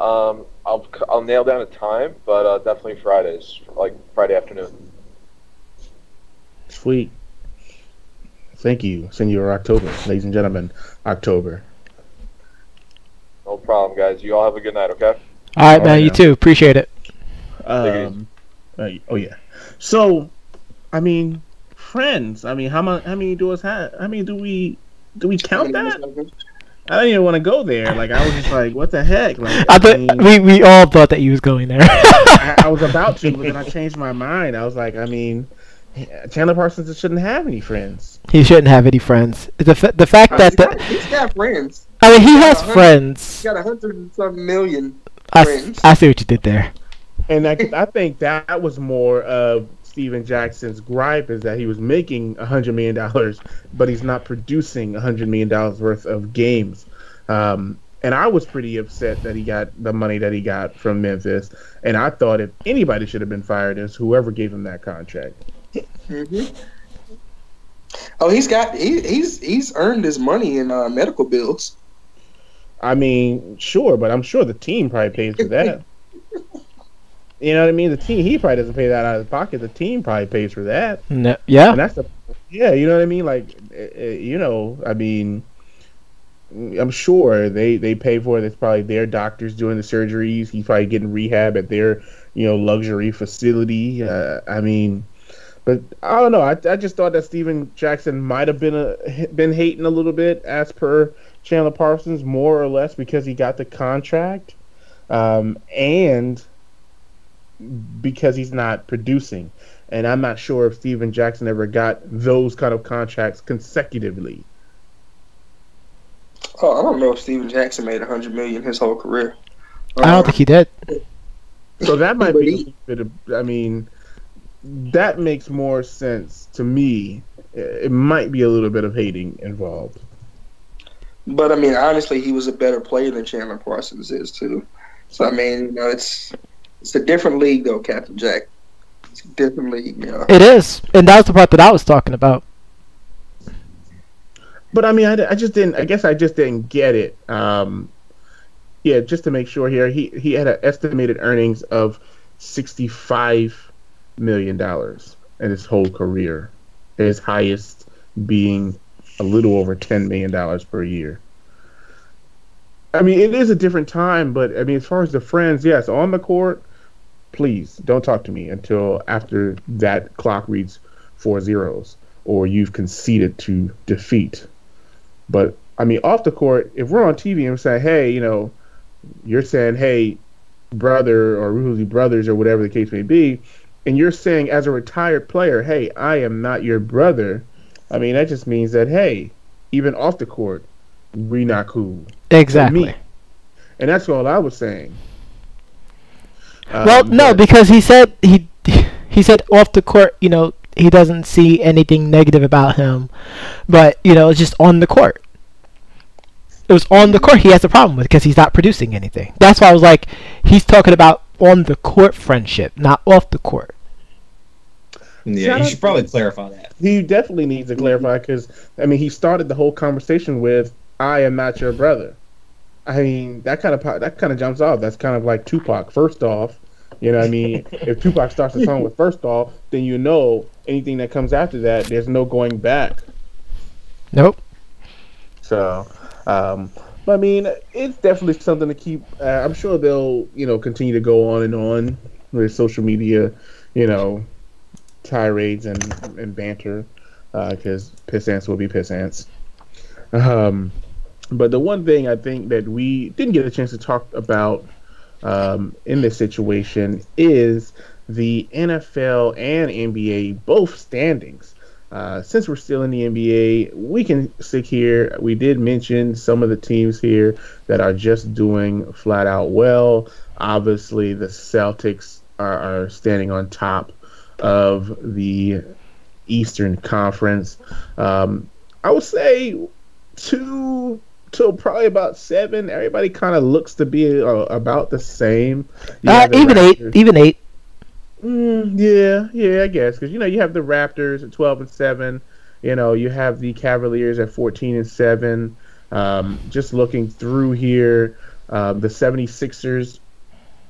I'll nail down a time, but definitely Fridays, like Friday afternoon. Sweet. Thank you, Senor October, ladies and gentlemen. October. No problem, guys. You all have a good night, okay? All right, All man. right, You now. too. Appreciate it. Oh yeah. So, I mean, friends. I mean, how many do us have? How many do we count that? I didn't even want to go there. Like, I was just like, what the heck? Like, We all thought that you was going there. I was about to, but then I changed my mind. I was like, I mean, Chandler Parsons shouldn't have any friends. He shouldn't have any friends. The fact that He's got friends. I mean, he has He's friends. got 100 and some million I friends. see what you did there. And I think that was more of Steven Jackson's gripe, is that he was making $100 million, but he's not producing $100 million worth of games. And I was pretty upset that he got the money that he got from Memphis. And I thought if anybody should have been fired, it's whoever gave him that contract. Mm-hmm. Oh, he's earned his money in medical bills. I mean, sure, but I'm sure the team probably pays for that. You know what I mean? The team, he probably doesn't pay that out of his pocket. The team probably pays for that. No, yeah. And that's you know what I mean? Like, you know, I mean, I'm sure they pay for it. It's probably their doctors doing the surgeries. He's probably getting rehab at their, luxury facility. I mean, but I don't know. I just thought that Steven Jackson might have been hating a little bit, as per Chandler Parsons, more or less because he got the contract, and because he's not producing. And I'm not sure if Steven Jackson ever got those kind of contracts consecutively. Oh, I don't know if Steven Jackson made $100 million his whole career. I don't think he did. So that might be a bit of, I mean, that makes more sense to me. It might be a little bit of hating involved. But I mean, honestly, he was a better player than Chandler Parsons is too. So I mean, it's a different league though, Captain Jack. It's a different league, It is, and that was the part that I was talking about. But I mean, I just didn't. I guess I just didn't get it. Yeah, just to make sure here, he had an estimated earnings of $65 million in his whole career. His highest being a little over $10 million per year. I mean, it is a different time, but I mean, as far as the friends, yes, on the court, please don't talk to me until after that clock reads 4 zeros or you've conceded to defeat. But I mean, off the court, if we're on TV and say, hey, you're saying, hey, brother, or really brothers, or whatever the case may be, and you're saying as a retired player, hey, I am not your brother. I mean, that just means that, hey, even off the court, we not cool. Exactly. And that's all I was saying. Well, no, because he said he said off the court, he doesn't see anything negative about him, but it's just on the court. It was on the court he has a problem with because he's not producing anything. That's why I was like, he's talking about on the court friendship, not off the court. Yeah, he should probably clarify that. He definitely needs to clarify because, I mean, he started the whole conversation with, I am not your brother. I mean, that kind of jumps off. That's kind of like Tupac. First off, you know what I mean? If Tupac starts a song with first off, then anything that comes after that, there's no going back. Nope. So, but I mean, it's definitely something to keep. I'm sure they'll, continue to go on and on with social media, tirades and banter, because pissants will be pissants. But the one thing I think that we didn't get a chance to talk about in this situation is the NFL and NBA both standings. Since we're still in the NBA, we can stick here. We did mention some of the teams here that are just doing flat out well. Obviously, the Celtics are standing on top of the Eastern Conference. I would say 2 till probably about 7. Everybody kind of looks to be about the same. Even Raptors. 8. Even 8. Yeah, I guess because you have the Raptors at 12-7. You have the Cavaliers at 14-7. Just looking through here, the 76ers.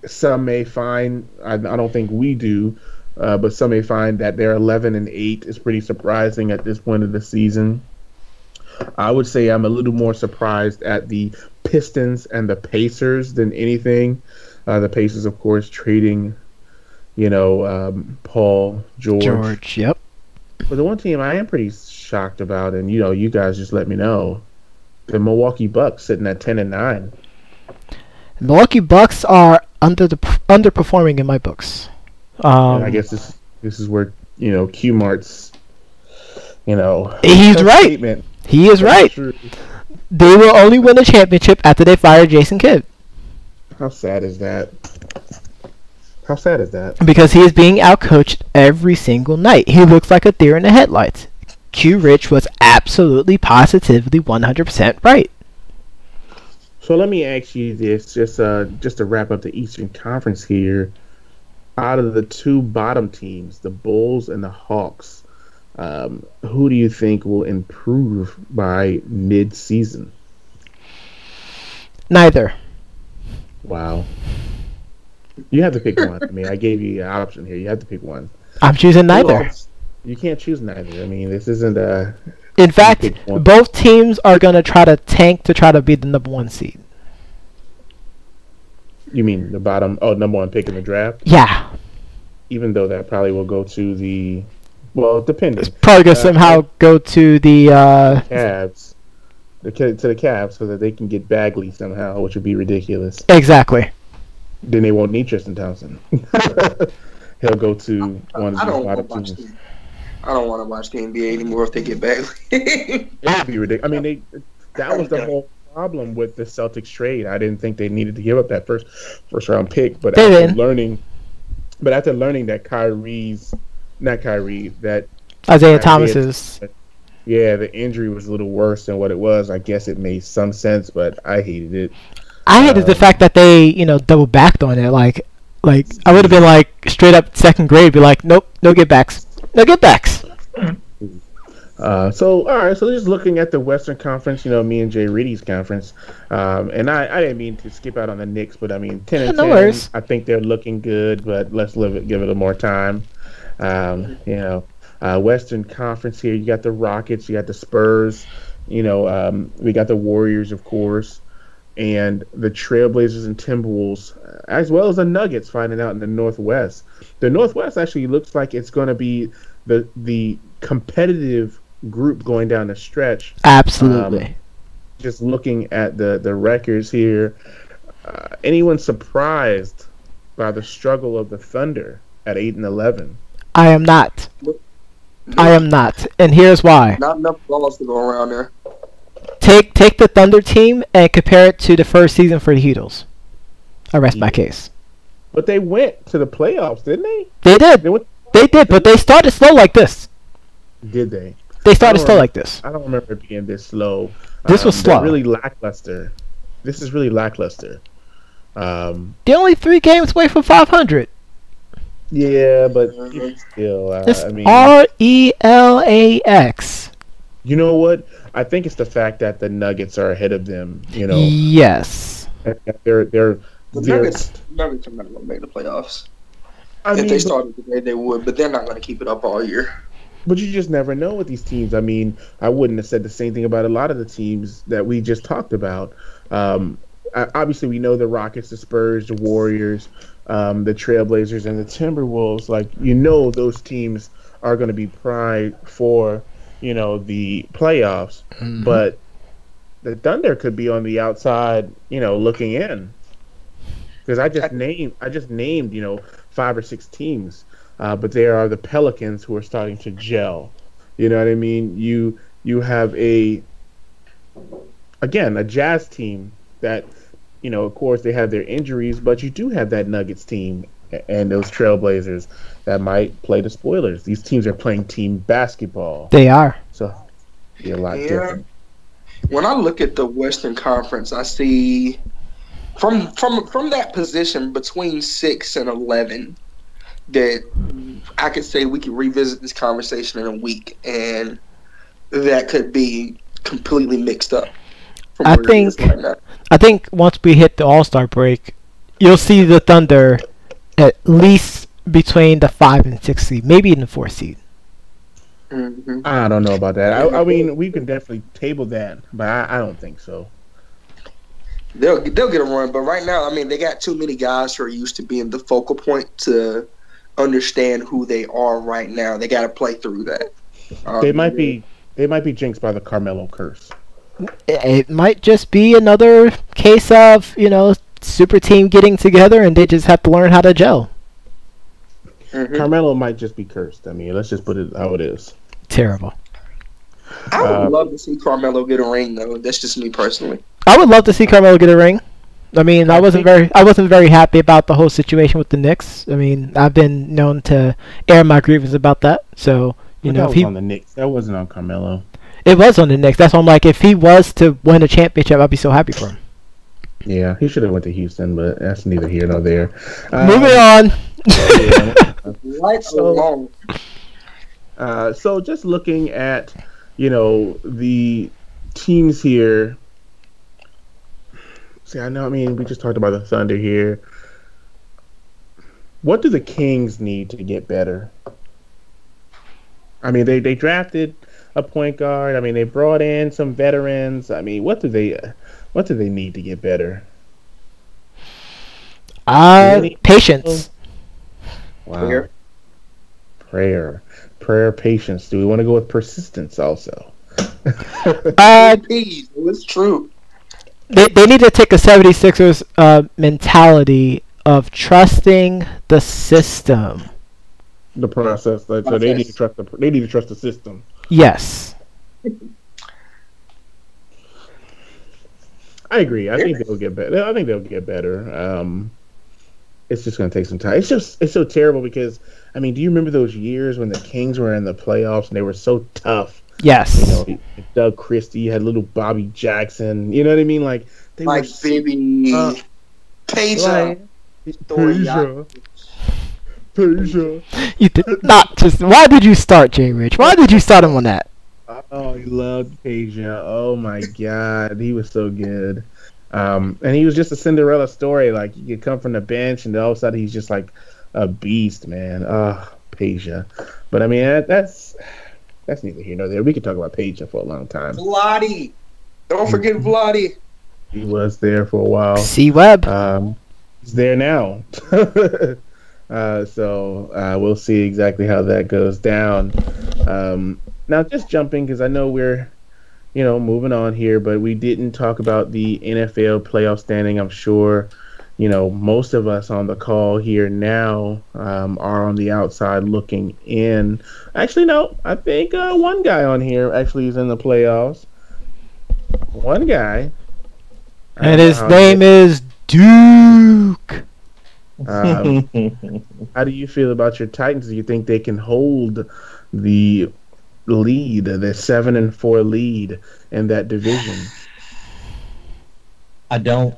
Some may find I don't think we do, but some may find that they're 11-8 is pretty surprising at this point of the season. I would say I'm a little more surprised at the Pistons and the Pacers than anything. The Pacers, of course, trading, Paul George. Yep. But the one team I am pretty shocked about, and you guys just let me know, the Milwaukee Bucks sitting at 10-9. Milwaukee Bucks are underperforming in my books. And I guess this is where Q Mart's he's right. Statement. He is right. True. They will only win a championship after they fire Jason Kidd. How sad is that? How sad is that? Because he is being outcoached every single night. He looks like a deer in the headlights. Q Rich was absolutely, positively, 100% right. So let me ask you this, just to wrap up the Eastern Conference here. Out of the 2 bottom teams, the Bulls and the Hawks, who do you think will improve by mid-season? Neither. Wow. You have to pick one. I mean, I gave you an option here. You have to pick one. I'm choosing neither. You can't choose neither. I mean, this isn't a... In fact, both teams are going to try to tank to try to be the number 1 seed. You mean the bottom... Oh, number 1 pick in the draft? Yeah. Even though that probably will go to the... Well, depending. It's probably going to somehow go to the... Cavs. To the Cavs so that they can get Bagley somehow, which would be ridiculous. Exactly. Then they won't need Tristan Thompson. He'll go to one of the bottom teams. I don't want to watch the NBA anymore if they get Bagley. It would be ridiculous. I mean, that was the whole problem with the Celtics trade. I didn't think they needed to give up that first round pick, but after learning that that Isaiah Thomas's. Yeah, the injury was a little worse than what it was. I guess it made some sense, but I hated it. I hated the fact that they, double backed on it. Like I would have been like straight up second grade, be like, nope, no get backs. No get backs. So all right, so just looking at the Western Conference, me and Jay Reedy's conference, and I didn't mean to skip out on the Knicks, but I mean 10-10. No worries. I think they're looking good, but let's give it a little more time. Western Conference here, you got the Rockets, you got the Spurs, we got the Warriors, of course, and the Trailblazers and Timberwolves, as well as the Nuggets fighting out in the Northwest. The Northwest actually looks like it's going to be the competitive group going down the stretch. Absolutely. Just looking at the records here, anyone surprised by the struggle of the Thunder at 8-11? I am not. And here's why. Not enough balls to go around there. Take the Thunder team and compare it to the first season for the Heatles. I rest my case. But they went to the playoffs, didn't they? They did. They did, but they started slow like this. Did they? They started slow like this. I don't remember it being this slow. This was slow. Really lackluster. This is really lackluster. They're only 3 games away from 500. Yeah, but still, It's I mean, RELAX. You know what? I think it's the fact that the Nuggets are ahead of them. Yes. They're The Nuggets are not going to make the playoffs. If they started today, they would, but they're not going to keep it up all year. But you just never know with these teams. I mean, I wouldn't have said the same thing about a lot of the teams that we just talked about. Obviously, we know the Rockets, the Spurs, the Warriors, the Trailblazers, and the Timberwolves. Those teams are going to be primed for, the playoffs. Mm-hmm. But the Thunder could be on the outside, looking in. Because I just named 5 or 6 teams. But there are the Pelicans who are starting to gel. You know what I mean? You have a Jazz team that, of course they have their injuries, but you do have that Nuggets team and those Trailblazers that might play the spoilers. These teams are playing team basketball, They are. so be a lot Yeah. different. When I look at the Western Conference, I see from that position between 6 and 11 that I could say we could revisit this conversation in a week, and that could be completely mixed up from I where it is think right now. I think once we hit the All-Star break, you'll see the Thunder at least between the 5 and 6 seed, maybe in the 4 seed. Mm-hmm. I don't know about that. I mean, we can definitely table that, but I don't think so. They'll get a run, but right now, I mean, they got too many guys who are used to being the focal point to understand who they are right now. They got to play through that. They might be jinxed by the Carmelo curse. It might just be another case of, super team getting together and they just have to learn how to gel. Mhm. Carmelo might just be cursed. I mean, let's just put it how it is. Terrible. I would love to see Carmelo get a ring, though. That's just me personally. I would love to see Carmelo get a ring. I mean, I wasn't very happy about the whole situation with the Knicks. I mean, I've been known to air my grievance about that. So, But that was on the Knicks. That wasn't on Carmelo. It was on the Knicks. That's why I'm like, if he was to win a championship, I'd be so happy for him. Yeah, he should have went to Houston, but that's neither here nor there. Moving on. Right so, so just looking at, the teams here. See, I mean, we just talked about the Thunder here. What do the Kings need to get better? I mean, they drafted a point guard. I mean, they brought in some veterans. I mean, what do they need to get better? Patience. Wow. Prayer, patience. Do we want to go with persistence also? It's true. They need to take a 76ers mentality of trusting the system. The process. So they need to trust the system. Yes. I agree. I think they'll get better. It's just going to take some time. It's so terrible because, I mean, do you remember those years when the Kings were in the playoffs and they were so tough? Yes. Doug Christie, you had little Bobby Jackson. You know what I mean? Like they Like were baby Peja. Peja. You did not just. Why did you start J. Rich? Why did you start him on that? Oh, he loved Peja. Oh my God, he was so good. And he was just a Cinderella story. Like he could come from the bench, and all of a sudden he's just like a beast, man. Peja. But I mean, that's neither here nor there. We could talk about Peja for a long time. Vladi. Don't forget Vladi. He was there for a while. C. Webb. He's there now. So we'll see exactly how that goes down. Now, just jumping, because I know we're, moving on here, but we didn't talk about the NFL playoff standing. I'm sure, most of us on the call here now are on the outside looking in. Actually, no, I think one guy on here actually is in the playoffs. One guy. And his name is Duke. How do you feel about your Titans? Do you think they can hold the lead, the 7-4 lead in that division? I don't.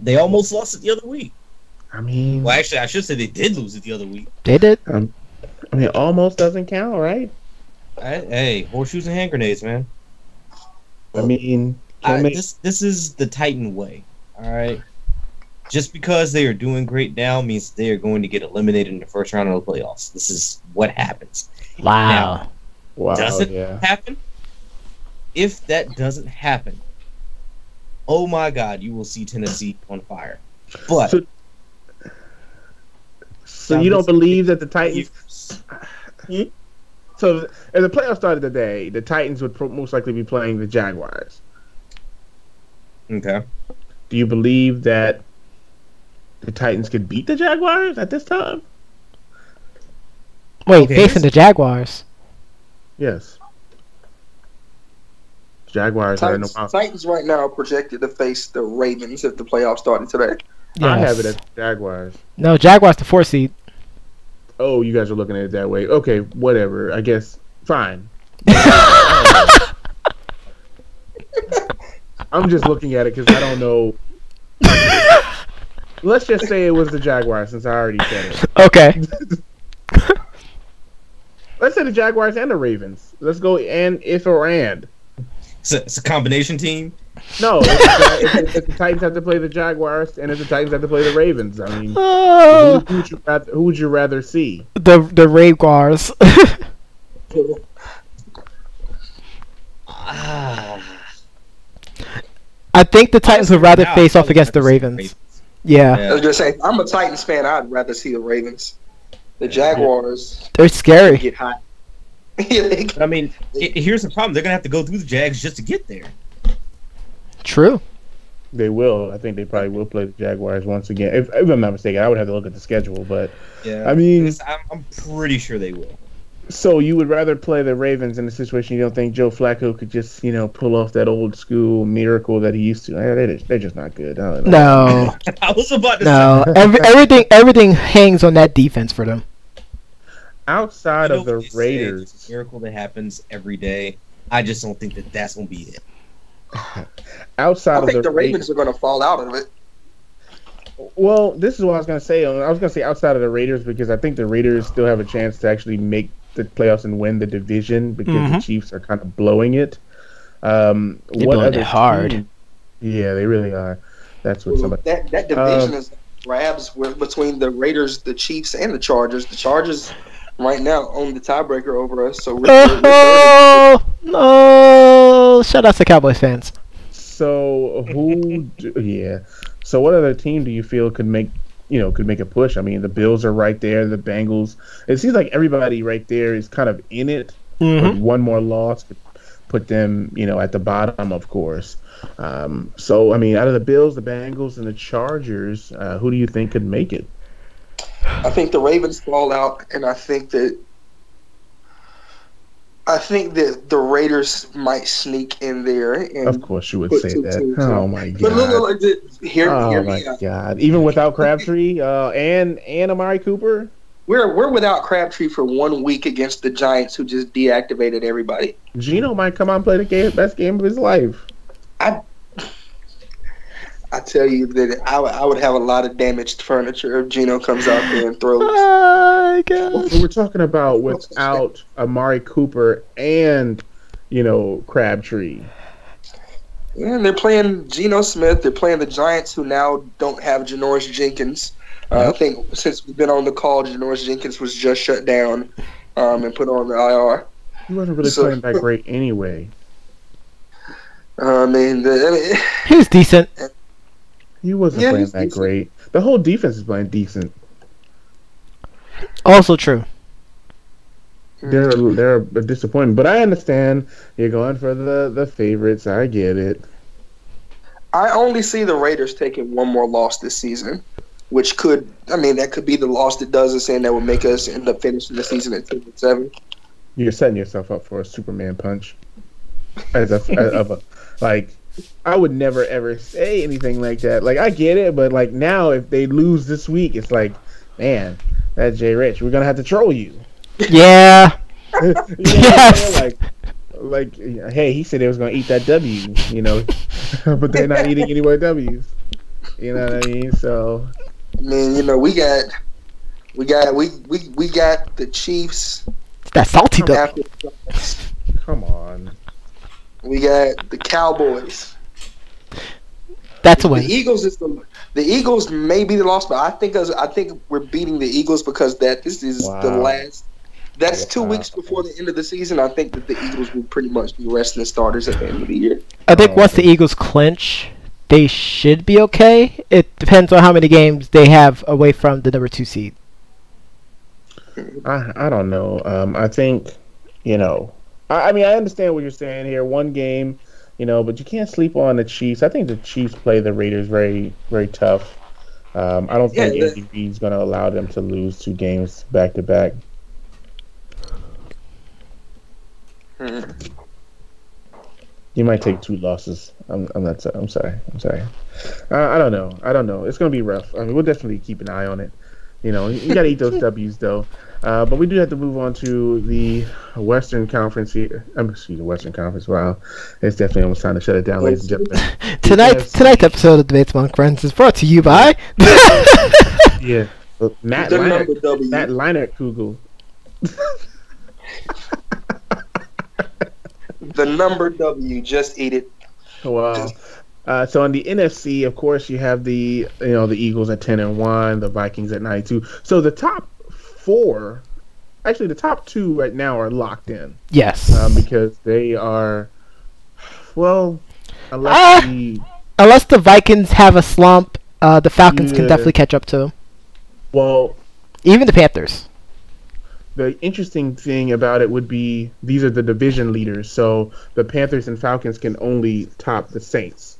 They almost lost it the other week. I mean, Well, actually, I should say they did lose it the other week. They did. I mean, almost doesn't count, right? Hey, horseshoes and hand grenades, man. I mean, This is the Titan way. All right. Just because they are doing great now means they are going to get eliminated in the first round of the playoffs. This is what happens. Wow. wow, Does it yeah. happen? If that doesn't happen, oh my God, you will see Tennessee on fire. But So you don't believe that the Titans? So if the playoffs started today, the Titans would most likely be playing the Jaguars. Okay. Do you believe that the Titans could beat the Jaguars at this time? Wait, Okay, facing the Jaguars. Yes. Jaguars are in the wild. Titans right now are projected to face the Ravens if the playoffs started today. I have it Yes. as Jaguars. No, Jaguars the 4 seed. Oh, you guys are looking at it that way. Okay, whatever. I guess fine. I'm just looking at it because I don't know. Let's just say it was the Jaguars since I already said it. Okay. Let's say the Jaguars and the Ravens. Let's go and if or and. It's a combination team. No, if the Titans have to play the Jaguars and if the Titans have to play the Ravens, I mean, who would you rather see? The Ravens. I think the Titans would rather face off against the Ravens. Yeah. I was gonna say, if I'm a Titans fan, I'd rather see the Ravens. The Jaguars They're scary. get hot. I mean, here's the problem: they're gonna have to go through the Jags just to get there. True. They will. I think they probably will play the Jaguars once again. If I'm not mistaken, I would have to look at the schedule, but Yeah, I mean, I'm pretty sure they will. so you would rather play the Ravens in a situation you don't think Joe Flacco could just, pull off that old school miracle that he used to? They're just not good. I don't know. No. I was about to No. say Everything hangs on that defense for them. Outside of the what they say, Raiders, it's a miracle that happens every day. I just don't think that that's gonna be it. outside I of think the the Ravens are going to fall out of it. Well, this is what I was going to say. I was going to say outside of the Raiders because I think the Raiders still have a chance to actually make the playoffs and win the division because the Chiefs are kind of blowing it. They're blowing it hard. Yeah, they really are. That's what somebody. That division is grabs between the Raiders, the Chiefs, and the Chargers. The Chargers right now own the tiebreaker over us. So Oh no! Shout out to Cowboys fans. So So what other team do you feel could make a push? I mean, the Bills are right there. The Bengals. It seems like everybody right there is kind of in it. But one more loss could put them, at the bottom, of course. So I mean, out of the Bills, the Bengals, and the Chargers, who do you think could make it? I think the Ravens fall out, and I think that the Raiders might sneak in there. And Of course, you would put say two that. teams Oh in. my But god! look, hear Oh me my out. god! Even without Crabtree and Amari Cooper, We're without Crabtree for 1 week against the Giants, who just deactivated everybody. Geno might come out and play the best game of his life. I tell you that I would have a lot of damaged furniture if Geno comes out there and throws. Oh my god. We're talking about without Amari Cooper and Crabtree. And they're playing Geno Smith. They're playing the Giants, who now don't have Janoris Jenkins. I think since we've been on the call, Janoris Jenkins was just shut down and put on the IR. He wasn't really playing that great anyway. He was decent. He wasn't playing that great. The whole defense is playing decent. Also true. They're a disappointment, but I understand you're going for the favorites. I get it. I only see the Raiders taking one more loss this season, which that could be the loss that does us in that would make us end up finishing the season at 2-7. You're setting yourself up for a Superman punch. I would never ever say anything like that. Like, I get it, but like now, if they lose this week, it's like, man, that's Jay Rich. We're gonna have to troll you. Yeah. Yes. Like, hey, he said they was gonna eat that W, but they're not eating any more W's. You know what I mean? So, we got the Chiefs. That salty duck. Come on. We got the Cowboys. That's a win. The Eagles may be the loss, but I think we're beating the Eagles because this is the last. That's 2 weeks before the end of the season. I think that the Eagles will pretty much be resting the starters at the end of the year. I think once the Eagles clinch, they should be okay. It depends on how many games they have away from the number 2 seed. I don't know. I think, I mean, I understand what you're saying here. One game, but you can't sleep on the Chiefs. I think the Chiefs play the Raiders very, very tough. I don't think Andy Reid's going to allow them to lose 2 games back to back. You might take 2 losses. I'm not. I'm sorry. I'm sorry. I don't know. I don't know. It's gonna be rough. I mean, we'll definitely keep an eye on it. You got to eat those W's though. But we do have to move on to the Western Conference here. Excuse the Western Conference. Wow, it's definitely almost time to shut it down, ladies and gentlemen. Tonight's episode of Debates Among Friends is brought to you by. Yeah, Matt Leinart Kugel. The number W, just eat it. Wow. So on the NFC, of course, you have the Eagles at 10-1, the Vikings at 9-2. So the top 4, actually the top 2 right now are locked in. Yes. Because they are, well, unless the Vikings have a slump, the Falcons can definitely catch up to them. Well, even the Panthers. The interesting thing about it would be these are the division leaders, so the Panthers and Falcons can only top the Saints.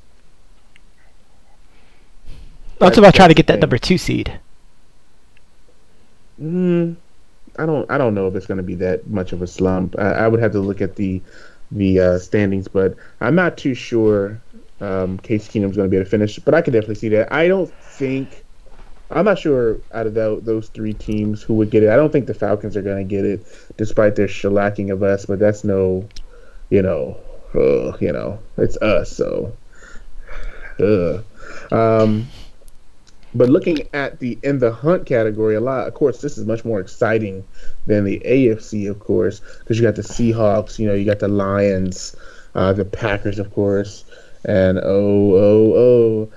That's about trying to get that number 2 seed. I don't know if it's going to be that much of a slump. I would have to look at the standings, but I'm not too sure Case Keenum's going to be able to finish. But I could definitely see that. I'm not sure out of those 3 teams who would get it. I don't think the Falcons are going to get it, despite their shellacking of us. But that's it's us. So, but looking at in the hunt category, of course, this is much more exciting than the AFC, of course, because you got the Seahawks, you got the Lions, the Packers, of course, and how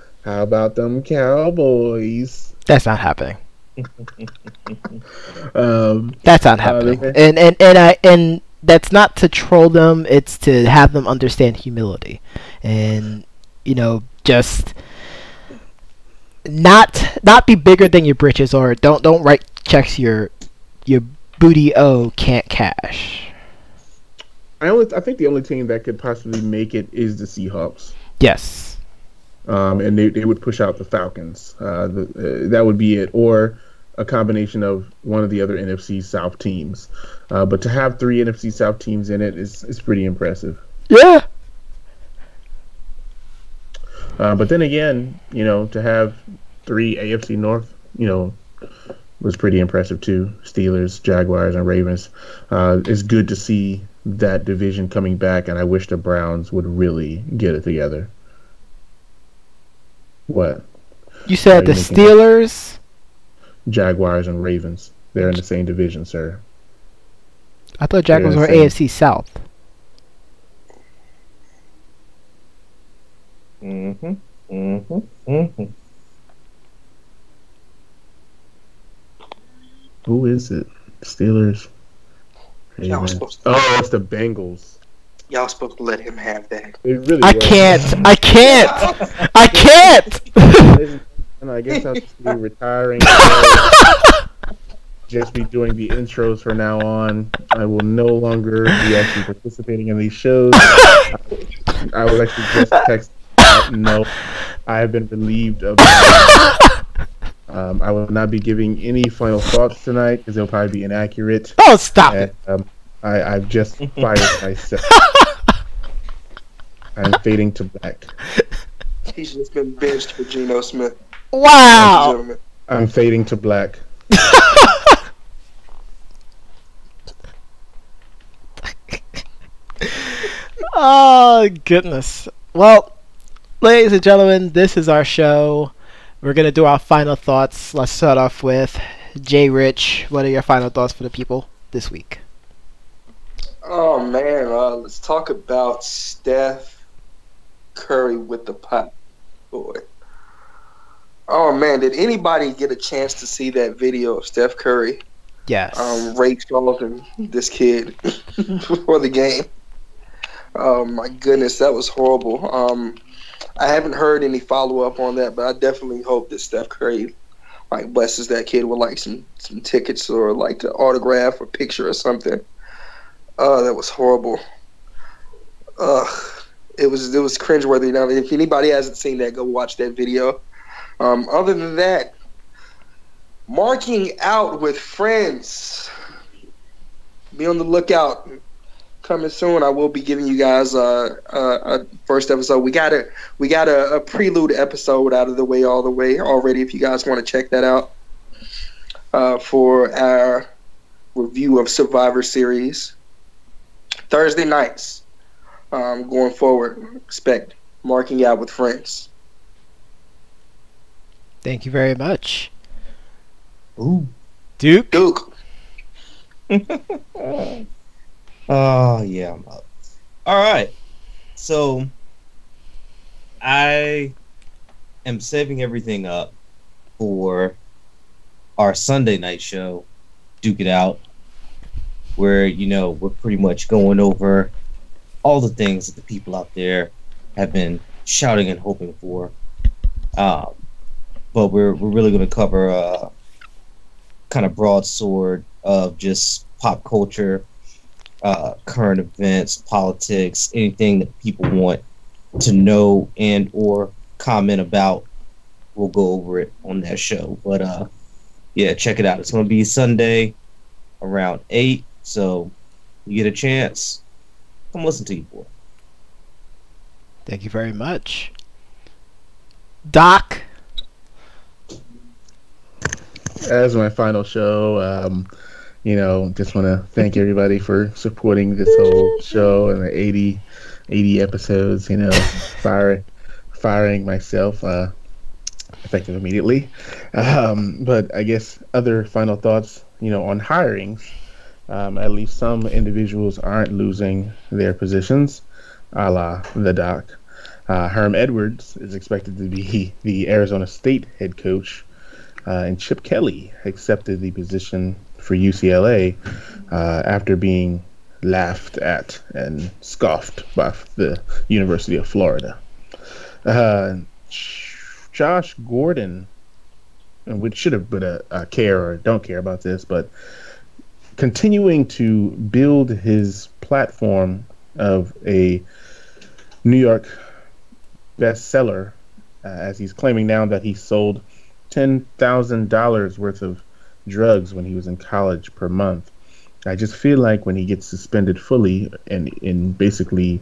about them Cowboys? That's not happening. That's not happening. And that's not to troll them. It's to have them understand humility, and just not be bigger than your britches, or don't write checks your booty can't cash. I think the only team that could possibly make it is the Seahawks. Yes. And they would push out the Falcons. That would be it, or a combination of one of the other NFC South teams. But to have 3 NFC South teams in it is pretty impressive. Yeah. But then again, to have 3 AFC North, was pretty impressive too. Steelers, Jaguars, and Ravens. It's good to see that division coming back, and I wish the Browns would really get it together. What? You said the Steelers, Jaguars, and Ravens. They're in the same division, sir. I thought Jaguars were AFC South. Who is it? Steelers. It's the Bengals. Y'all supposed to let him have that. It really I can't. And I guess I'll just be retiring. Just be doing the intros from now on. I will no longer be actually participating in these shows. I will actually just text. No, I have been relieved of. I will not be giving any final thoughts tonight because they'll probably be inaccurate. Oh, stop it! I've just fired myself. I'm fading to black. He's just been benched for Geno Smith. Wow! I'm fading to black. Oh, goodness. Well, ladies and gentlemen, this is our show. We're going to do our final thoughts. Let's start off with Jay Rich. What are your final thoughts for the people this week? Oh, man. Let's talk about Steph Curry with the pot. Boy. Oh, man. Did anybody get a chance to see that video of Steph Curry? Yes. Ray Charlton, this kid, before the game. Oh, my goodness. That was horrible. I haven't heard any follow-up on that, but I definitely hope that Steph Curry blesses that kid with some tickets or the autograph or picture or something. That was horrible. It was cringeworthy. Now, if anybody hasn't seen that, go watch that video. Other than that, marking out with friends. Be on the lookout coming soon. I will be giving you guys a first episode. We got a prelude episode out of the way all the way already. If you guys want to check that out for our review of Survivor Series, Thursday nights going forward. Expect marking out with friends. Thank you very much. Ooh. Duke. Oh, yeah, I'm up. All right. So, I am saving everything up for our Sunday night show, Duke It Out, where, we're pretty much going over all the things that the people out there have been shouting and hoping for. But we're really going to cover a kind of broadsword of just pop culture, current events, politics, anything that people want to know and or comment about. We'll go over it on that show. But yeah, check it out. It's going to be Sunday around 8. So you get a chance, come listen to you, boy. Thank you very much. Doc. As my final show, just want to thank everybody for supporting this whole show and the 80 episodes, firing myself effective immediately. But I guess other final thoughts, on hirings, at least some individuals aren't losing their positions, a la the Doc. Herm Edwards is expected to be the Arizona State head coach. And Chip Kelly accepted the position for UCLA after being laughed at and scoffed by the University of Florida. Josh Gordon, which should have been a care or don't care about this, but continuing to build his platform of a New York bestseller, as he's claiming now that he sold $10,000 worth of drugs when he was in college per month. I just feel like when he gets suspended fully and basically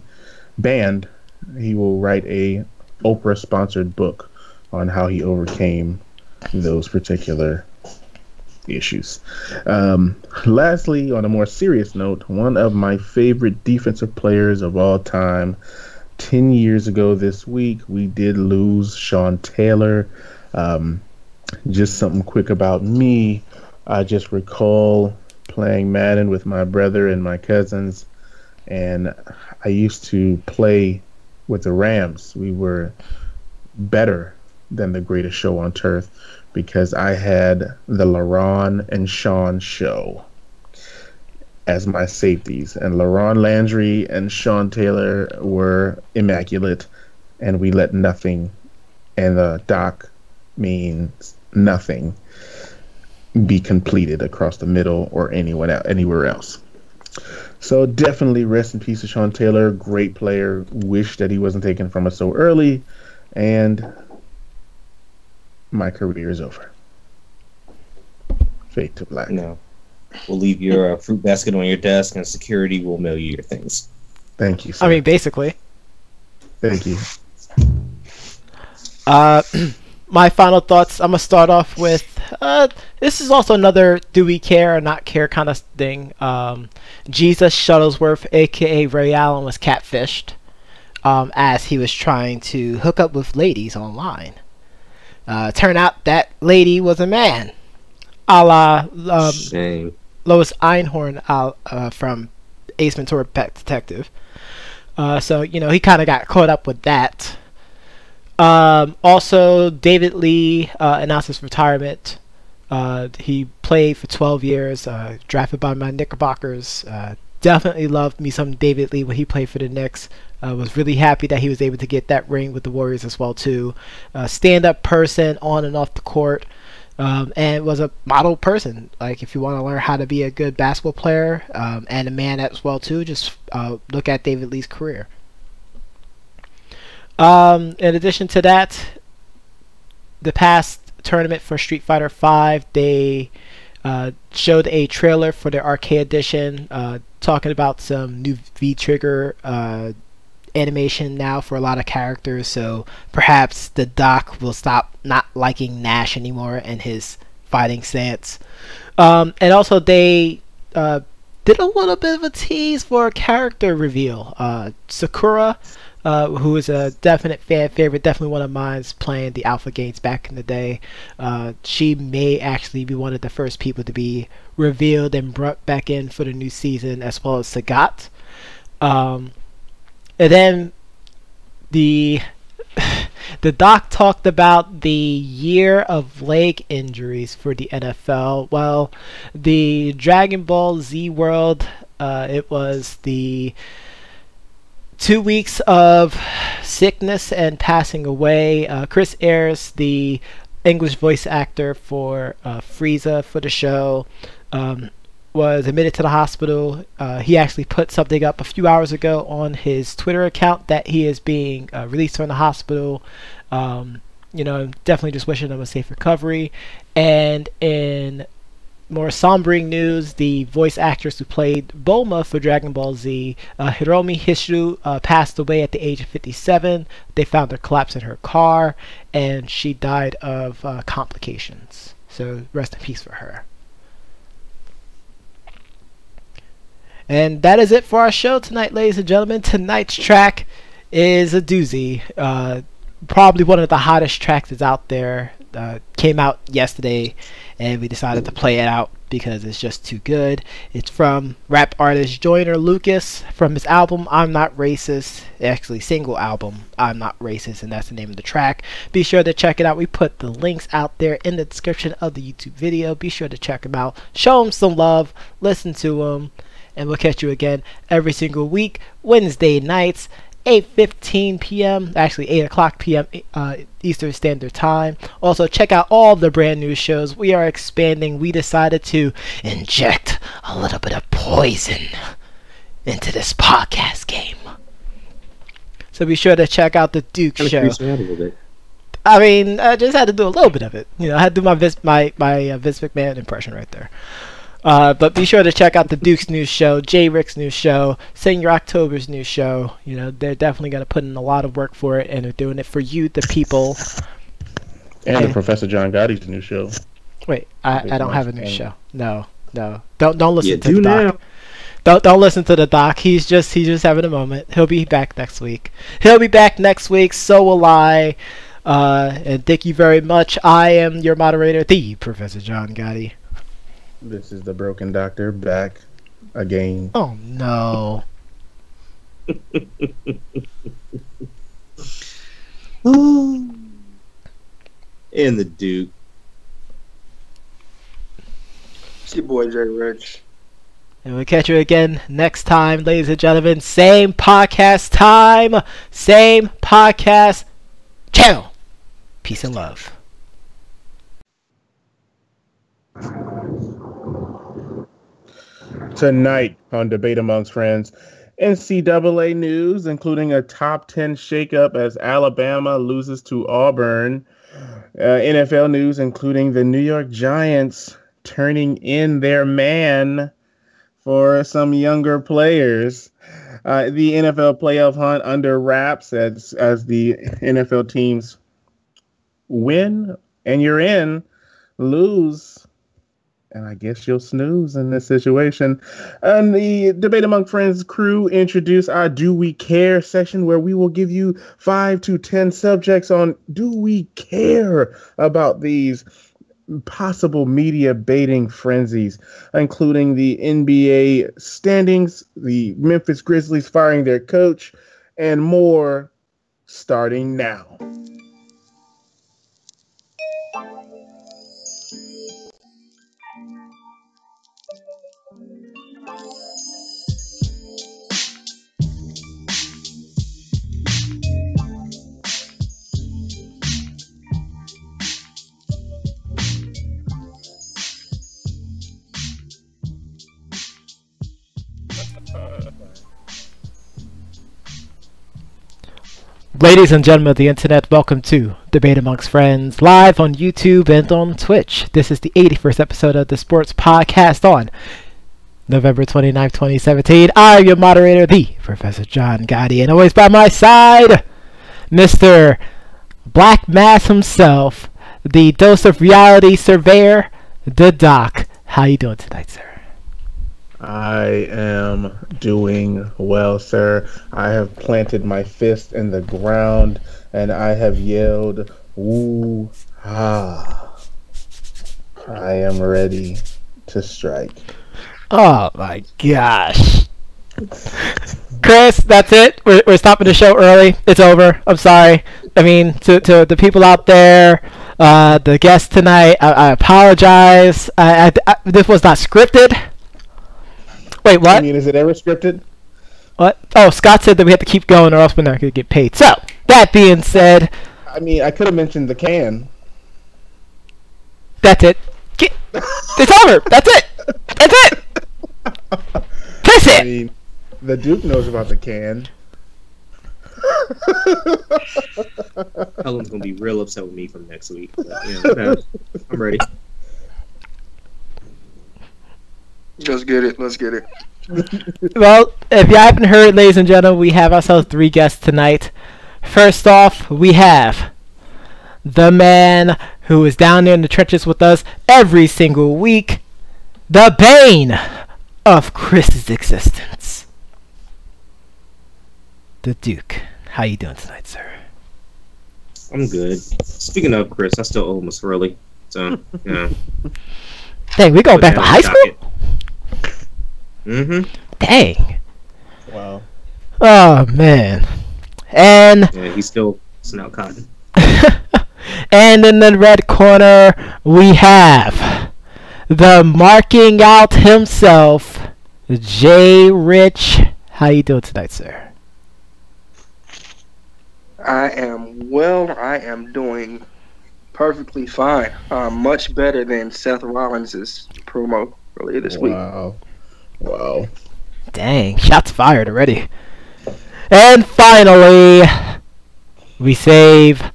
banned, he will write a Oprah-sponsored book on how he overcame those particular issues. Lastly, on a more serious note, one of my favorite defensive players of all time, 10 years ago this week, we did lose Sean Taylor. Just something quick about me. I just recall playing Madden with my brother and my cousins, and I used to play with the Rams. We were better than the greatest show on turf because I had the LaRon and Sean show as my safeties, and LaRon Landry and Sean Taylor were immaculate, and we let nothing, and the Doc means nothing, be completed across the middle or anywhere else. So definitely rest in peace to Sean Taylor. Great player. Wish that he wasn't taken from us so early. And my career is over. Fade to black. No. We'll leave your fruit basket on your desk and security will mail you your things. Thank you, sir. I mean, basically. Thank you. My final thoughts, I'm going to start off with, this is also another do we care or not care kind of thing. Jesus Shuttlesworth, a.k.a. Ray Allen, was catfished as he was trying to hook up with ladies online. Turned out that lady was a man, a la Lois Einhorn from Ace Ventura: Pet Detective. So, he kind of got caught up with that. Also, David Lee announced his retirement. He played for 12 years, drafted by my Knickerbockers. Definitely loved me some David Lee when he played for the Knicks. Was really happy that he was able to get that ring with the Warriors as well too. Stand-up person on and off the court, and was a model person. Like, if you want to learn how to be a good basketball player and a man as well too, just look at David Lee's career. In addition to that, the past tournament for Street Fighter V, they showed a trailer for their arcade edition. talking about some new V-Trigger animation now for a lot of characters, so perhaps the Doc will stop not liking Nash anymore and his fighting stance. And also they did a little bit of a tease for a character reveal. Sakura, who is a definite fan favorite, definitely one of mine, playing the Alpha Gates back in the day. She may actually be one of the first people to be revealed and brought back in for the new season, as well as Sagat. And then the Doc talked about the year of leg injuries for the NFL. Well, the Dragon Ball Z world, it was the 2 weeks of sickness and passing away. Chris Ayres, the English voice actor for Frieza for the show, was admitted to the hospital. He actually put something up a few hours ago on his Twitter account that he is being released from the hospital. Definitely just wishing him a safe recovery. And in more sombering news, the voice actress who played Bulma for Dragon Ball Z, Hiromi Hishiro, passed away at the age of 57. They found her collapsed in her car, and she died of complications. So rest in peace for her. And that is it for our show tonight, ladies and gentlemen. Tonight's track is a doozy. Probably one of the hottest tracks that's out there. Came out yesterday, and we decided to play it out because it's just too good. It's from rap artist Joyner Lucas from his album I'm Not Racist. Actually, single album I'm Not Racist, and that's the name of the track. Be sure to check it out. We put the links out there in the description of the YouTube video. Be sure to check them out. Show them some love. Listen to them. And we'll catch you again every single week, Wednesday nights, 8:15 p.m., actually 8 o'clock p.m. Eastern Standard Time. Also, check out all the brand new shows. We are expanding. We decided to inject a little bit of poison into this podcast game. So be sure to check out the Duke Show. I mean, I just had to do a little bit of it. I had to do my Vince McMahon impression right there. But be sure to check out the Duke's new show, J. Rick's new show, Senior October's new show. They're definitely going to put in a lot of work for it, and they're doing it for you, the people. And the Professor John Gotti's new show. Wait, I don't have a new show. No. Don't listen to the Doc. Don't listen to the Doc. He's just having a moment. He'll be back next week. So will I. And thank you very much. I am your moderator, the Professor John Gotti. This is the Broken Doctor back again. Oh no. And the Duke. It's your boy Jay Rich. And we'll catch you again next time, ladies and gentlemen. Same podcast time, same podcast channel. Peace and love. Tonight on Debate Amongst Friends, NCAA news, including a top 10 shakeup as Alabama loses to Auburn. NFL news, including the New York Giants turning in their man for some younger players. The NFL playoff hunt under wraps as the NFL teams win and you're in, lose, and I guess you'll snooze in this situation. And the Debate Among Friends crew introduced our Do We Care session, where we will give you 5 to 10 subjects on do we care about these possible media baiting frenzies, including the NBA standings, the Memphis Grizzlies firing their coach, and more, starting now. Ladies and gentlemen of the internet, welcome to Debate Amongst Friends, live on YouTube and on Twitch. This is the 81st episode of the Sports Podcast on November 29th, 2017. I am your moderator, the Professor John Gotti, and always by my side, Mr. Black Mass himself, the dose of reality surveyor, the Doc. How you doing tonight, sir? I am doing well, sir. I have planted my fist in the ground and I have yelled, "Woo ha!" I am ready to strike. Oh my gosh. Chris, that's it. We're stopping the show early. It's over. I'm sorry. I mean, to the people out there, the guests tonight, I apologize. This was not scripted. Wait, what? I mean, is it ever scripted? What? Oh, Scott said that we have to keep going or else we're not going to get paid. So, that being said... I mean, I could have mentioned the can. That's it. It's over. That's it. That's it. That's it. I mean, the Duke knows about the can. Helen's going to be real upset with me from next week. But, I'm ready. Let's get it. Well, if you haven't heard, ladies and gentlemen, we have ourselves 3 guests tonight. First off, we have the man who is down there in the trenches with us every single week, the bane of Chris's existence, the Duke. How you doing tonight, sir? I'm good. Speaking of Chris, I still owe him a swirly. So, Dang, we going back to high school? Mm-hmm. Dang. Wow. Oh, man. And... yeah, he's still snout cotton. And in the red corner, we have the marking out himself, Jay Rich. How you doing tonight, sir? I am doing perfectly fine. Much better than Seth Rollins' promo earlier this week. Wow. Dang, shots fired already. And finally, we save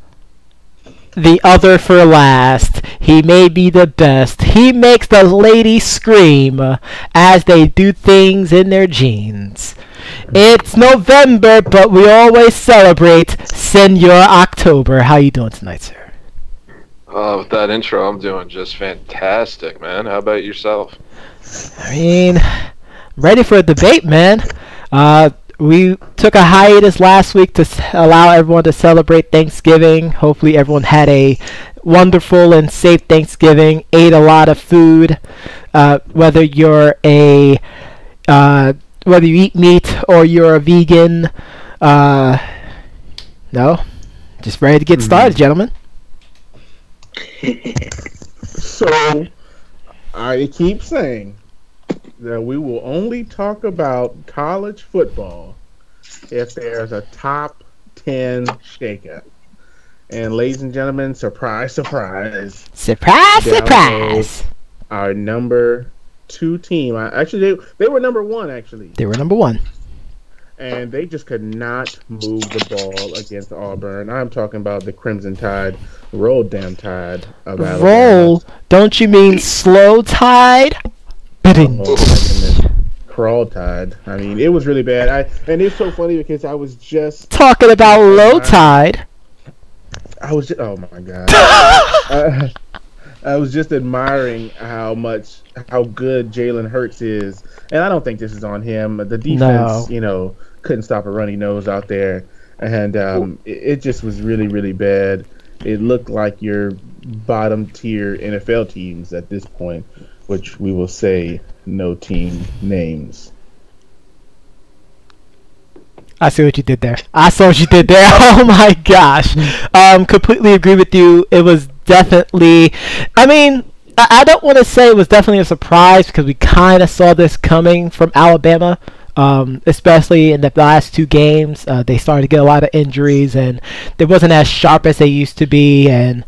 the other for last. He may be the best. He makes the ladies scream as they do things in their jeans. It's November, but we always celebrate Senor October. How you doing tonight, sir? With that intro, I'm doing just fantastic, man. How about yourself? I mean, ready for a debate, man. We took a hiatus last week to allow everyone to celebrate Thanksgiving. Hopefully everyone had a wonderful and safe Thanksgiving, ate a lot of food. Whether you're whether you eat meat or you're a vegan, no, just ready to get started, gentlemen. So, I keep saying that we will only talk about college football if there's a top 10 shakeup. And ladies and gentlemen, surprise, surprise. Surprise, down surprise. goes our number 2 team. Actually, they were number 1, actually. They were number 1. And they just could not move the ball against Auburn. I'm talking about the Crimson Tide. Roll damn Tide of Alabama. Roll? Don't you mean slow tide? Oh, my goodness. Crawl Tide. I mean, it was really bad. And it's so funny because I was just talking about low tide. Oh my god. I was just admiring how good Jalen Hurts is, and I don't think this is on him. The defense, couldn't stop a runny nose out there, and it just was really, really bad. It looked like your bottom tier NFL teams at this point, which we will say no team names. I see what you did there. Oh my gosh. Completely agree with you. It was definitely, I don't want to say it was definitely a surprise because we kind of saw this coming from Alabama, especially in the last 2 games. They started to get a lot of injuries and they wasn't as sharp as they used to be. And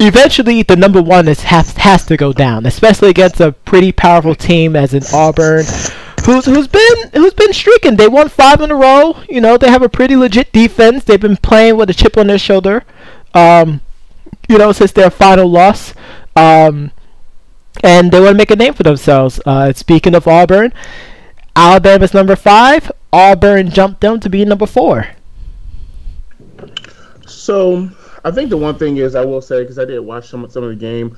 eventually the number 1 has to go down, especially against a pretty powerful team as in Auburn. Who's been streaking. They won 5 in a row. They have a pretty legit defense. They've been playing with a chip on their shoulder, since their final loss. and they want to make a name for themselves. Speaking of Auburn, Alabama's number 5. Auburn jumped them to be number 4. So I think the one thing is I will say, because I did watch some of the game,